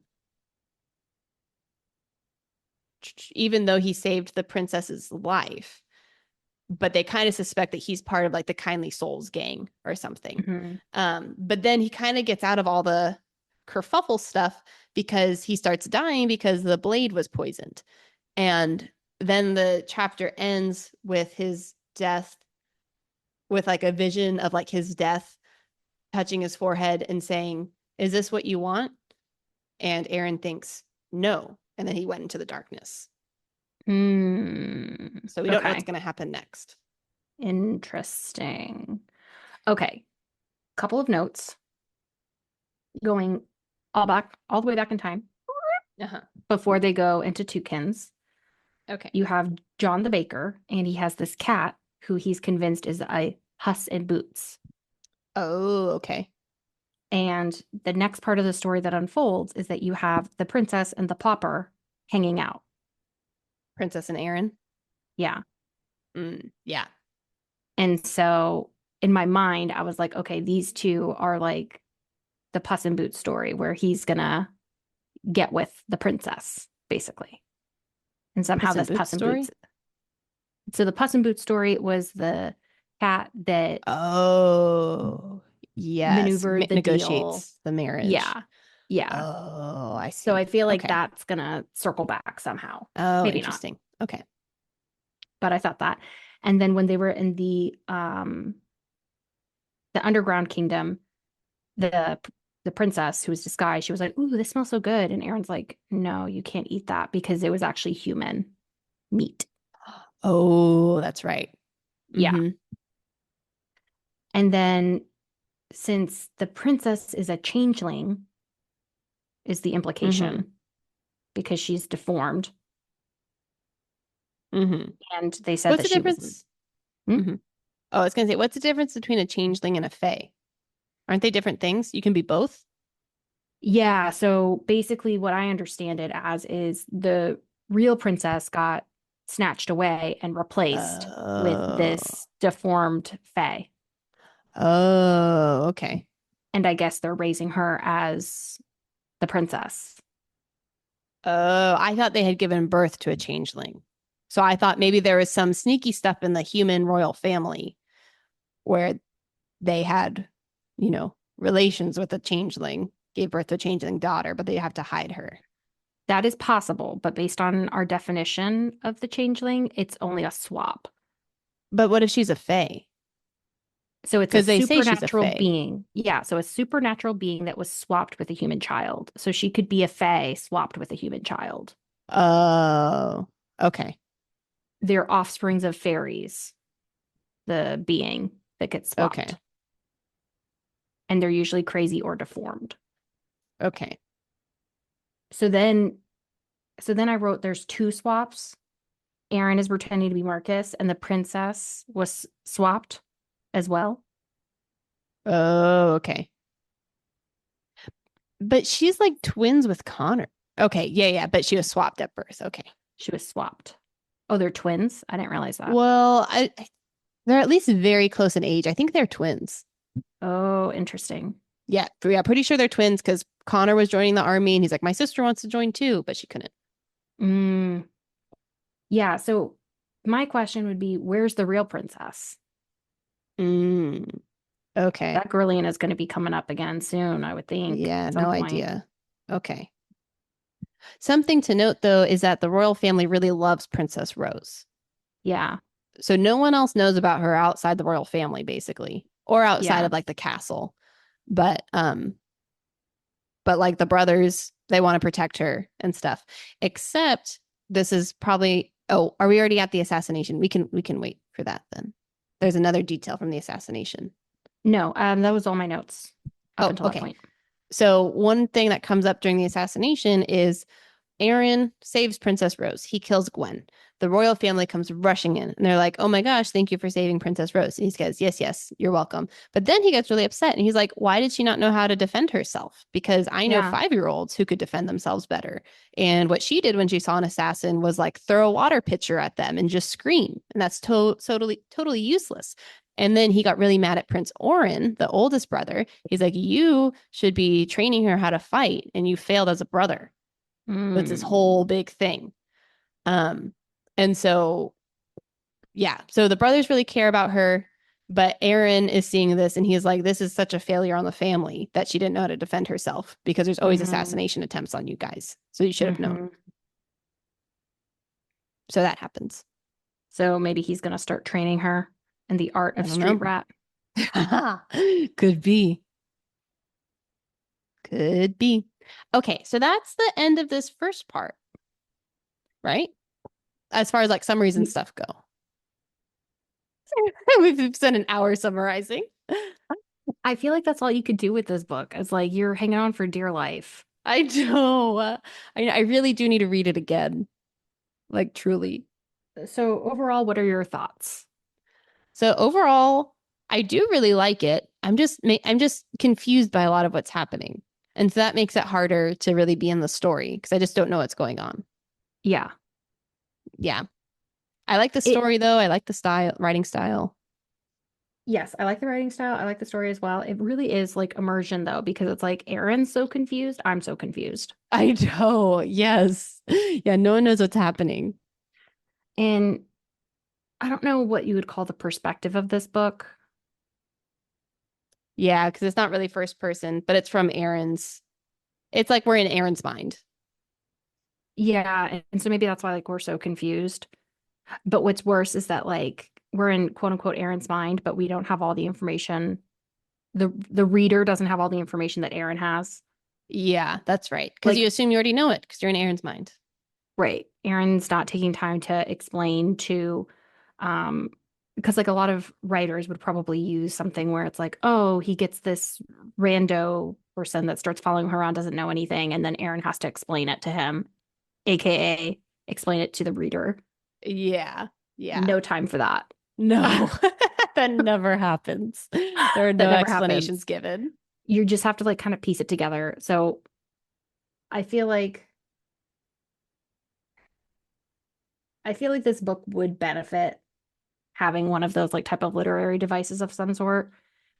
even though he saved the princess's life. but they kind of suspect that he's part of like the Kindly Souls gang or something. Mm-hmm. But then he kind of gets out of all the kerfuffle stuff because he starts dying because the blade was poisoned. And then the chapter ends with his death, with like a vision of like his death touching his forehead and saying, "Is this what you want?" And Aaron thinks, "No." And then he went into the darkness. So we don't know what's Okay. going to happen next. Interesting. Okay. Couple of notes going all the way back in time Uh-huh. before they go into Toucans. Okay. You have John the baker, and he has this cat who he's convinced is a Huss in Boots. Oh, okay. And the next part of the story that unfolds is that you have the princess and the pauper hanging out. Princess and Aaron. Yeah. Yeah. And so in my mind, I was like, okay, these two are like the Puss in Boots story where he's gonna get with the princess, basically. And somehow Puss in this Boots Puss in story. Boots. So the Puss in Boots story was the cat that Oh, yes. maneuvered the deal. Negotiates the marriage. Yeah. Yeah. Oh, I So I see. feel like Okay. that's gonna circle back somehow. Oh, Maybe not, interesting. Okay. but I thought that. And then when they were in the underground kingdom, the the princess who was disguised, she was like, "Ooh, this smells so good." And Aaron's like, "No, you can't eat that because it was actually human meat." Oh, that's right. Yeah. Mm-hmm. And then since the princess is a changeling, is the Mm-hmm. implication because she's deformed. Mm-hmm. And they said What's that the she was. difference? Hmm? Mm-hmm. Oh, I was gonna say, what's the difference between a changeling and a fae? Aren't they different things? You can be both. Yeah. So basically, what I understand it as is the real princess got snatched away and replaced with Oh. this deformed fae. Oh, okay. And I guess they're raising her as the princess. Oh, I thought they had given birth to a changeling. So I thought maybe there was some sneaky stuff in the human royal family where they had, relations with a changeling, gave birth to a changeling daughter, but they have to hide her. That is possible, but based on our definition of the changeling, it's only a swap. But what if she's a fae? So it's a Because they say she's a supernatural fae. being. Yeah, so a supernatural being that was swapped with a human child. So she could be a fae swapped with a human child. Oh, okay. They're offsprings of fairies, the being that gets Okay. swapped. And they're usually crazy or deformed. Okay. So then I wrote there's two swaps. Aaron is pretending to be Marcus, and the princess was swapped as well. Oh, okay. But she's like twins with Connor. Okay. Yeah, yeah. But she was swapped at birth. Okay. She was swapped. Oh, they're twins? I didn't realize that. Well, they're at least very close in age. I think they're twins. Oh, interesting. Yeah, pretty sure they're twins because Connor was joining the army and he's like, my sister wants to join too, but she couldn't. Mm, yeah, so my question would be, where's the real princess? Mm, okay. That girlian is going to be coming up again soon, I would think, Yeah, at some no point. idea. Okay. Something to note though is that the royal family really loves Princess Rose. Yeah, So no one else knows about her outside the royal family, basically, or outside yeah, of like the castle. But like the brothers, they want to protect her and stuff. Except this is probably, oh, are we already at the assassination? We can wait for that then. There's another detail from the assassination. no, that was all my notes up Oh, until that okay. point. So one thing that comes up during the assassination is Aaron saves Princess Rose. He kills Gwen. The royal family comes rushing in and they're like, oh my gosh, thank you for saving Princess Rose. And he says, yes, yes, you're welcome. But then he gets really upset and he's like, why did she not know how to defend herself? Because I know Yeah, 5-year-olds who could defend themselves better. And what she did when she saw an assassin was like throw a water pitcher at them and just scream. And that's totally useless. And then he got really mad at Prince Orin, the oldest brother. He's like, you should be training her how to fight and you failed as a brother. It's this mm, whole big thing. Um, and so Yeah. So the brothers really care about her, but Aaron is seeing this and he's like, this is such a failure on the family that she didn't know how to defend herself because there's always Mm-hmm. assassination attempts on you guys. So you should have known. Mm-hmm. So that happens. So maybe he's gonna start training her in the art I of don't street know. rat. Could be. Could be. Okay. So that's the end of this first part, right? As far as like summaries and Y- stuff go. We've spent an hour summarizing. I feel like that's all you could do with this book. It's like you're hanging on for dear life. I know. I really do need to read it again. Like truly. So overall, what are your thoughts? So overall, I do really like it. I'm just confused by a lot of what's happening. And so that makes it harder to really be in the story because I just don't know what's going on. Yeah. Yeah. I like the It story though. I like the style, writing style. Yes, I like the writing style. I like the story as well. It really is like immersion though, because it's like Aaron's so confused. I'm so confused. I know. Yes. Yeah, no one knows what's happening. And I don't know what you would call the perspective of this book. Yeah, because it's not really first person, but it's from Aaron's. It's like we're in Aaron's mind. Yeah, and so maybe that's why like we're so confused. But what's worse is that like we're in quote unquote Aaron's mind, but we don't have all the information. The reader doesn't have all the information that Aaron has. Yeah, that's right. Because you Like, assume you already know it because you're in Aaron's mind. right. Aaron's not taking time to explain to um because like a lot of writers would probably use something where it's like, oh, he gets this rando person that starts following her around, doesn't know anything, and then Aaron has to explain it to him, aka explain it to the reader. Yeah. Yeah. No time for that. No, that never happens. There are That no never explanations happens. given. You just have to like kind of piece it together. So I feel like I feel like this book would benefit having one of those like type of literary devices of some sort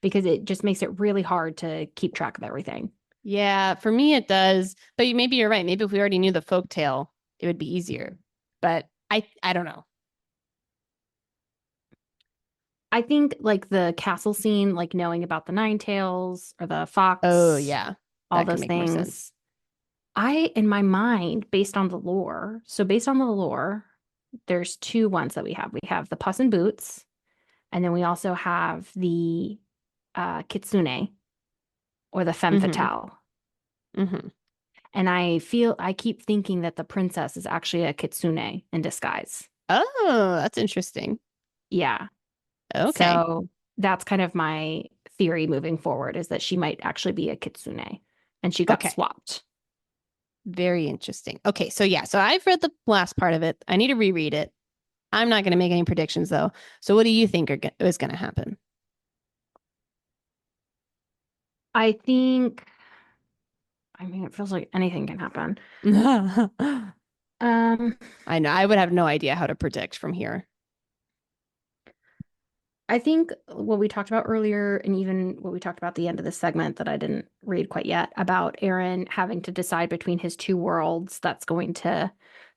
because it just makes it really hard to keep track of everything. Yeah, for me it does. But maybe you're right. Maybe if we already knew the folk tale, it would be easier. But I don't know. I think like the castle scene, like knowing about the nine tails or the Oh fox, yeah, all that could those make more sense. things. In my mind, based on the lore, so based on the lore, there's two ones that we have. We have the Puss in Boots, and then we also have the Kitsune or the femme Mm-hmm. fatale. Mm-hmm. And I keep thinking that the princess is actually a kitsune in disguise. Oh, that's interesting. Yeah. Okay. So that's kind of my theory moving forward is that she might actually be a kitsune and she got Okay. swapped. Very interesting. Okay, so yeah, so I've read the last part of it. I need to reread it. I'm not going to make any predictions though. So what do you think is going to happen? I think, I mean, it feels like anything can happen. I Um, know I would have no idea how to predict from here. I think what we talked about earlier, and even what we talked about at the end of this segment that I didn't read quite yet, about Aaron having to decide between his two worlds, that's going to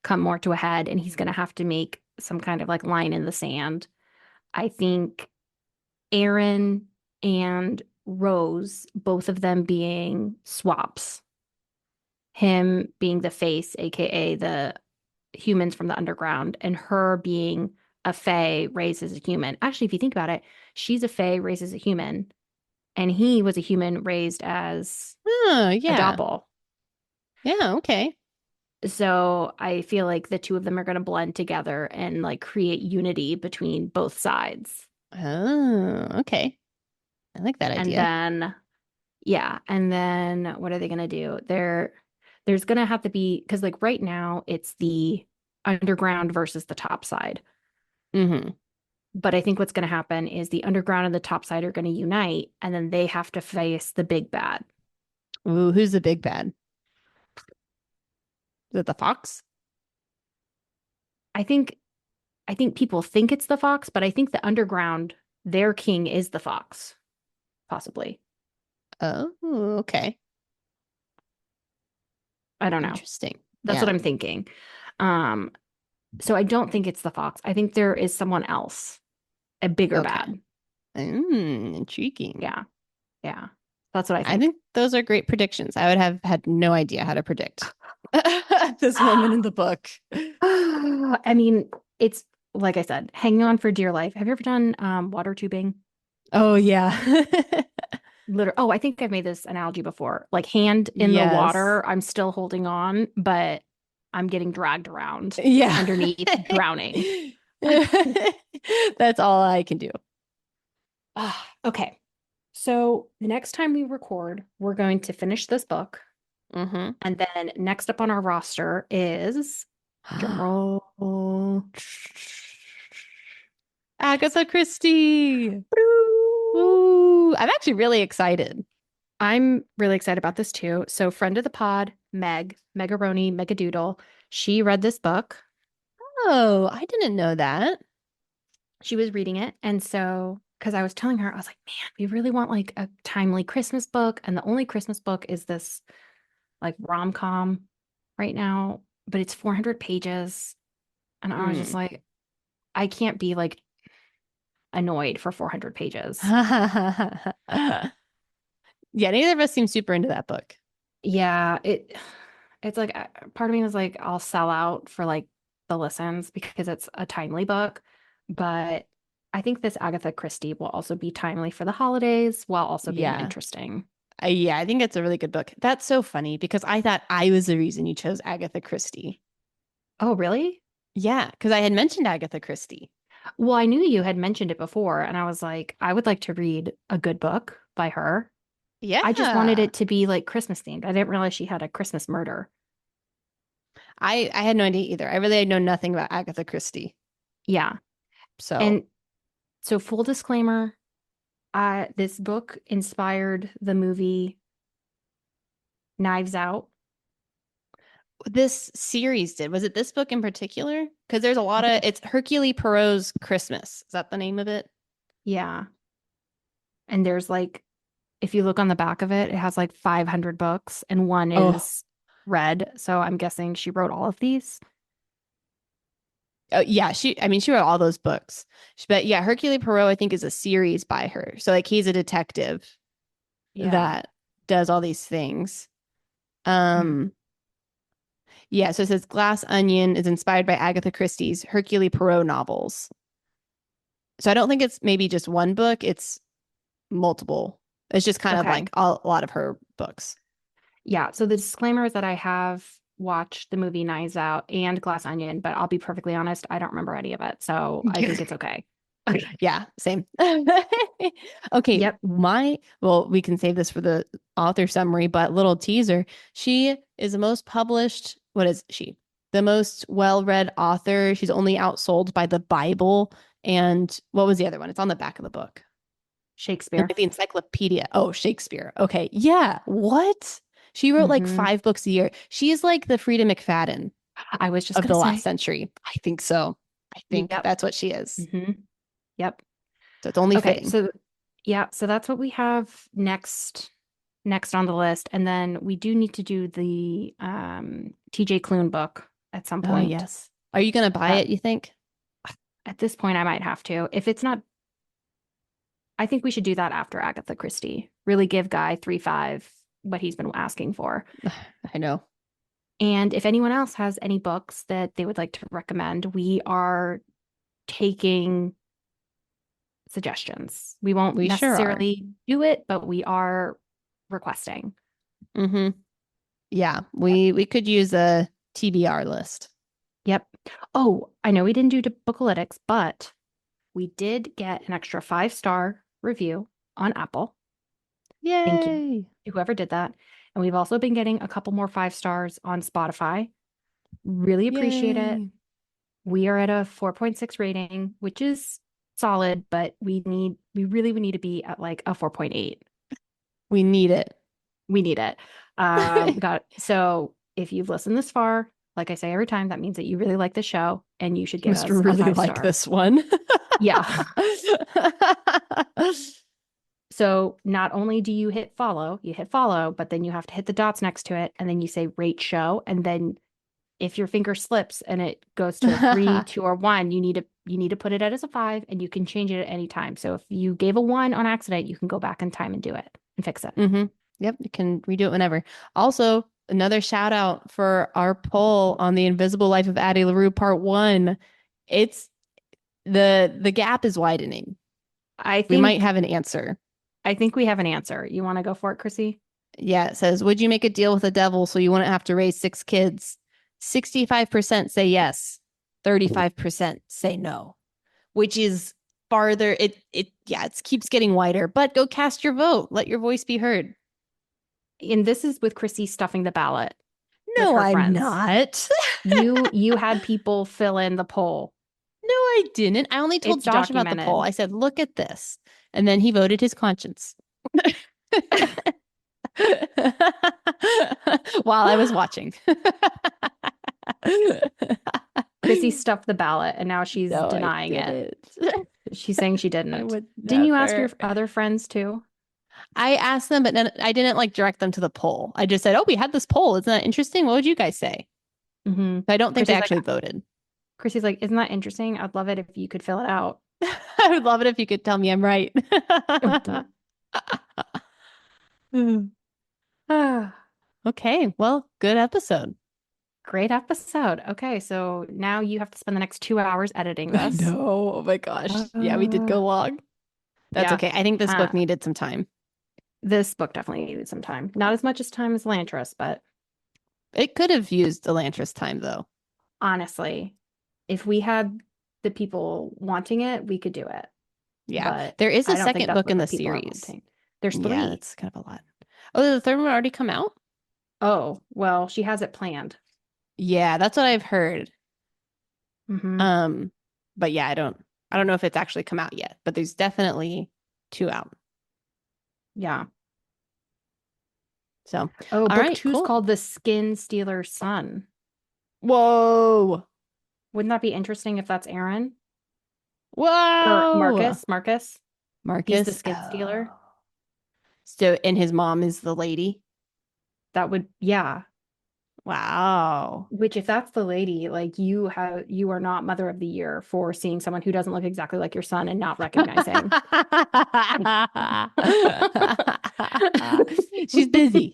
come more to a head, and he's going to have to make some kind of like line in the sand. I think Aaron and Rose, both of them being swaps, him being the face, aka the humans from the underground, and her being a fae raised as a human. Actually, if you think about it, she's a fae raised as a human, and he was a human raised as Oh, a yeah. doppel. Yeah, okay. So I feel like the two of them are going to blend together and like create unity between both sides. Oh, okay. I like that And idea. then, yeah, and then what are they going to do? There's going to have to be, because like right now it's the underground versus the top side. Mm-hmm. But I think what's going to happen is the underground and the top side are going to unite, and then they have to face the big bad. Ooh, who's the big bad? Is it the fox? I think I think people think it's the fox, but I think the underground, their king is the fox, possibly. Oh, okay. I don't know. Interesting. That's what Yeah. I'm thinking. Um, So I don't think it's the fox. I think there is someone else, a bigger Okay. bad. Intriguing. Yeah. Yeah. That's what I I think. think those are great predictions. I would have had no idea how to predict at this moment in the book. I mean, it's like I said, hanging on for dear life. Have you ever done water tubing? Oh, yeah. Oh, I think I've made this analogy before. Like hand in the Yes. water, I'm still holding on, but I'm getting dragged around Yeah. underneath, drowning. That's all I can do. Okay. So the next time we record, we're going to finish this book. Hmm. And then next up on our roster is drumroll. Agatha Christie. Ooh, I'm actually really excited. I'm really excited about this too. So, friend of the pod, Megaroni, Megadoodle, she read this book. Oh, I didn't know that. She was reading it. And so, because I was telling her, I was like, man, we really want like a timely Christmas book. And the only Christmas book is this like rom-com right now, but it's 400 pages. And I was just Mm. like, I can't be like annoyed for 400 pages. Yeah, neither of us seem super into that book. Yeah, it's like part of me was like, I'll sell out for like the listens because it's a timely book. But I think this Agatha Christie will also be timely for the holidays while also being Yeah. interesting. Yeah, I think it's a really good book. That's so funny because I thought I was the reason you chose Agatha Christie. Oh, really? Yeah, because I had mentioned Agatha Christie. Well, I knew you had mentioned it before, and I was like, I would like to read a good book by her. I just wanted Yeah. it to be like Christmas themed. I didn't realize she had a Christmas murder. I had no idea either. I really know nothing about Agatha Christie. Yeah. So And so full disclaimer, this book inspired the movie Knives Out. this series did. Was it this book in particular? Because there's a I lot of think, it's Hercule Poirot's Christmas. Is that the name of it? yeah. And there's like, if you look on the back of it, it has like 500 books and one Oh, is red. So I'm guessing she wrote all of these. oh yeah. I mean, she wrote all those books. But yeah, Hercule Poirot, I think, is a series by her. So like he's a detective Yeah. that does all these things. Mm. Um, yeah, so it says Glass Onion is inspired by Agatha Christie's Hercule Poirot novels. So I don't think it's maybe just one book, it's multiple. It's just kind of Okay. like a lot of her books. Yeah. So the disclaimer is that I have watched the movie Knives Out and Glass Onion, but I'll be perfectly honest, I don't remember any of it. So I think it's okay. Yeah, same. Okay, Yep. well, we can save this for the author summary, but little teaser. She is the most published, what is she? The most well-read author. She's only outsold by the Bible. And what was the other one? It's on the back of the book. And Shakespeare. like the encyclopedia. Oh, Shakespeare. Okay. Yeah. What? She wrote like Hmm. 5 books a year. She is like the Frida McFadden I was just of gonna the last say. century. I think so. I think Yep. that's what she is. Hmm. Yep. So it's only Okay. fitting. So yeah, so that's what we have next on the list. And then we do need to do the TJ Klune book at some Oh, point. yes. Are you going to buy That it, you think? at this point I might have to. If it's not, I think we should do that after Agatha Christie. Really give Guy 3-5 what he's been asking for. I know. And if anyone else has any books that they would like to recommend, we are taking suggestions. We won't We sure are. necessarily do it, but we are requesting. Hmm. Yeah, Yep. we could use a TBR list. Yep. Oh, I know we didn't do Bookalytics, but we did get an extra 5-star review on Apple. Thank you Yay. to whoever did that. And we've also been getting a couple more 5 stars on Spotify. Really appreciate it. Yay. We are at a 4.6 rating, which is solid, but we really would need to be at like a 4.8. We need it. We need it. So if you've listened this far, like I say every time, that means that you really like the show and you should You give must us a really five like star. this one. Yeah. So not only do you hit follow, but then you have to hit the dots next to it, and then you say rate show, and then if your finger slips and it goes to a 3, 2, or 1, you need to put it as a 5, and you can change it at any time. So if you gave a 1 on accident, you can go back in time and do it and fix it. Mm-hmm. Yep, you can redo it whenever. Also, another shout out for our poll on the Invisible Life of Addie LaRue Part 1. It's the gap is widening. I We might think have an answer. I think we have an answer. You want to go for it, Chrissy? Yeah, it says, would you make a deal with the devil so you wouldn't have to raise 6 kids? 65% say yes, 35% say no, which is farther. It keeps getting wider, but go cast your vote. Let your voice be heard. And this is with Chrissy stuffing the ballot with No, her I'm friends. not. You had people fill in the poll. No, I didn't. I only told It's Josh about the documented. poll. I said, look at this. And then he voted his conscience. While I was watching. Chrissy stuffed the ballot and now she's No, I denying it. didn't. She's saying she I didn't. would Didn't you ask your never. other friends too? I asked them, but then I didn't like direct them to the poll. I just said, "Oh, we had this poll. Isn't that interesting? What would you guys say?" Mm-hmm. But I don't think they Chrissy's actually voted. Chrissy's like, isn't that interesting? I'd love it if you could fill it out. I would love it if you could tell me I'm right. Okay, well, good episode. Great episode. Okay, so now you have to spend the next 2 hours editing I this. know. Oh my gosh. Yeah, we did go long. That's Yeah. okay. I think this book needed some time. This book definitely needed some time. Not as much as time as Lantris, but It could have used Elantris time though. honestly, if we had the people wanting it, we could do it. Yeah. But There is a I don't think second that's book what in the the people are series. wanting. There's 3. Yeah, that's kind of a lot. Oh, did the third one already come out? Oh, well, she has it planned. Yeah, that's what I've heard. Mm-hmm. But yeah, I don't know if it's actually come out yet, but there's definitely 2 out. Yeah. So, Oh, all book right, 2's cool. called The Skin Stealer's Son. Whoa. Wouldn't that be interesting if that's Aaron? Or Whoa. Marcus? Marcus? He's the Marcus. skin stealer. So, and his mom is the lady. That would, yeah. Wow. Which if that's the lady, like you are not Mother of the Year for seeing someone who doesn't look exactly like your son and not recognizing. She's busy.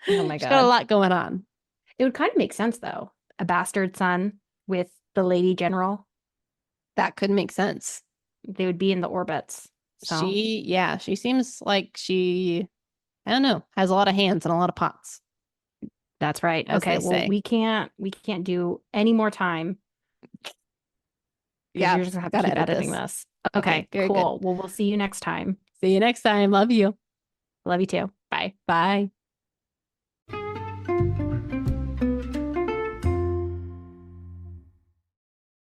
Oh my She's got a God. lot going on. It would kind of make sense though. A bastard son with the lady general. That could make sense. They would be in the orbits. So She seems like I don't know, has a lot of hands and a lot of pots. that's right. As Okay. they Well, say. we can't do any more time. Yeah, You're just gonna have to gotta keep edit editing this. this. Okay, Very cool. good. Well, we'll see you next time. See you next time. Love you. Love you too. Bye. Bye.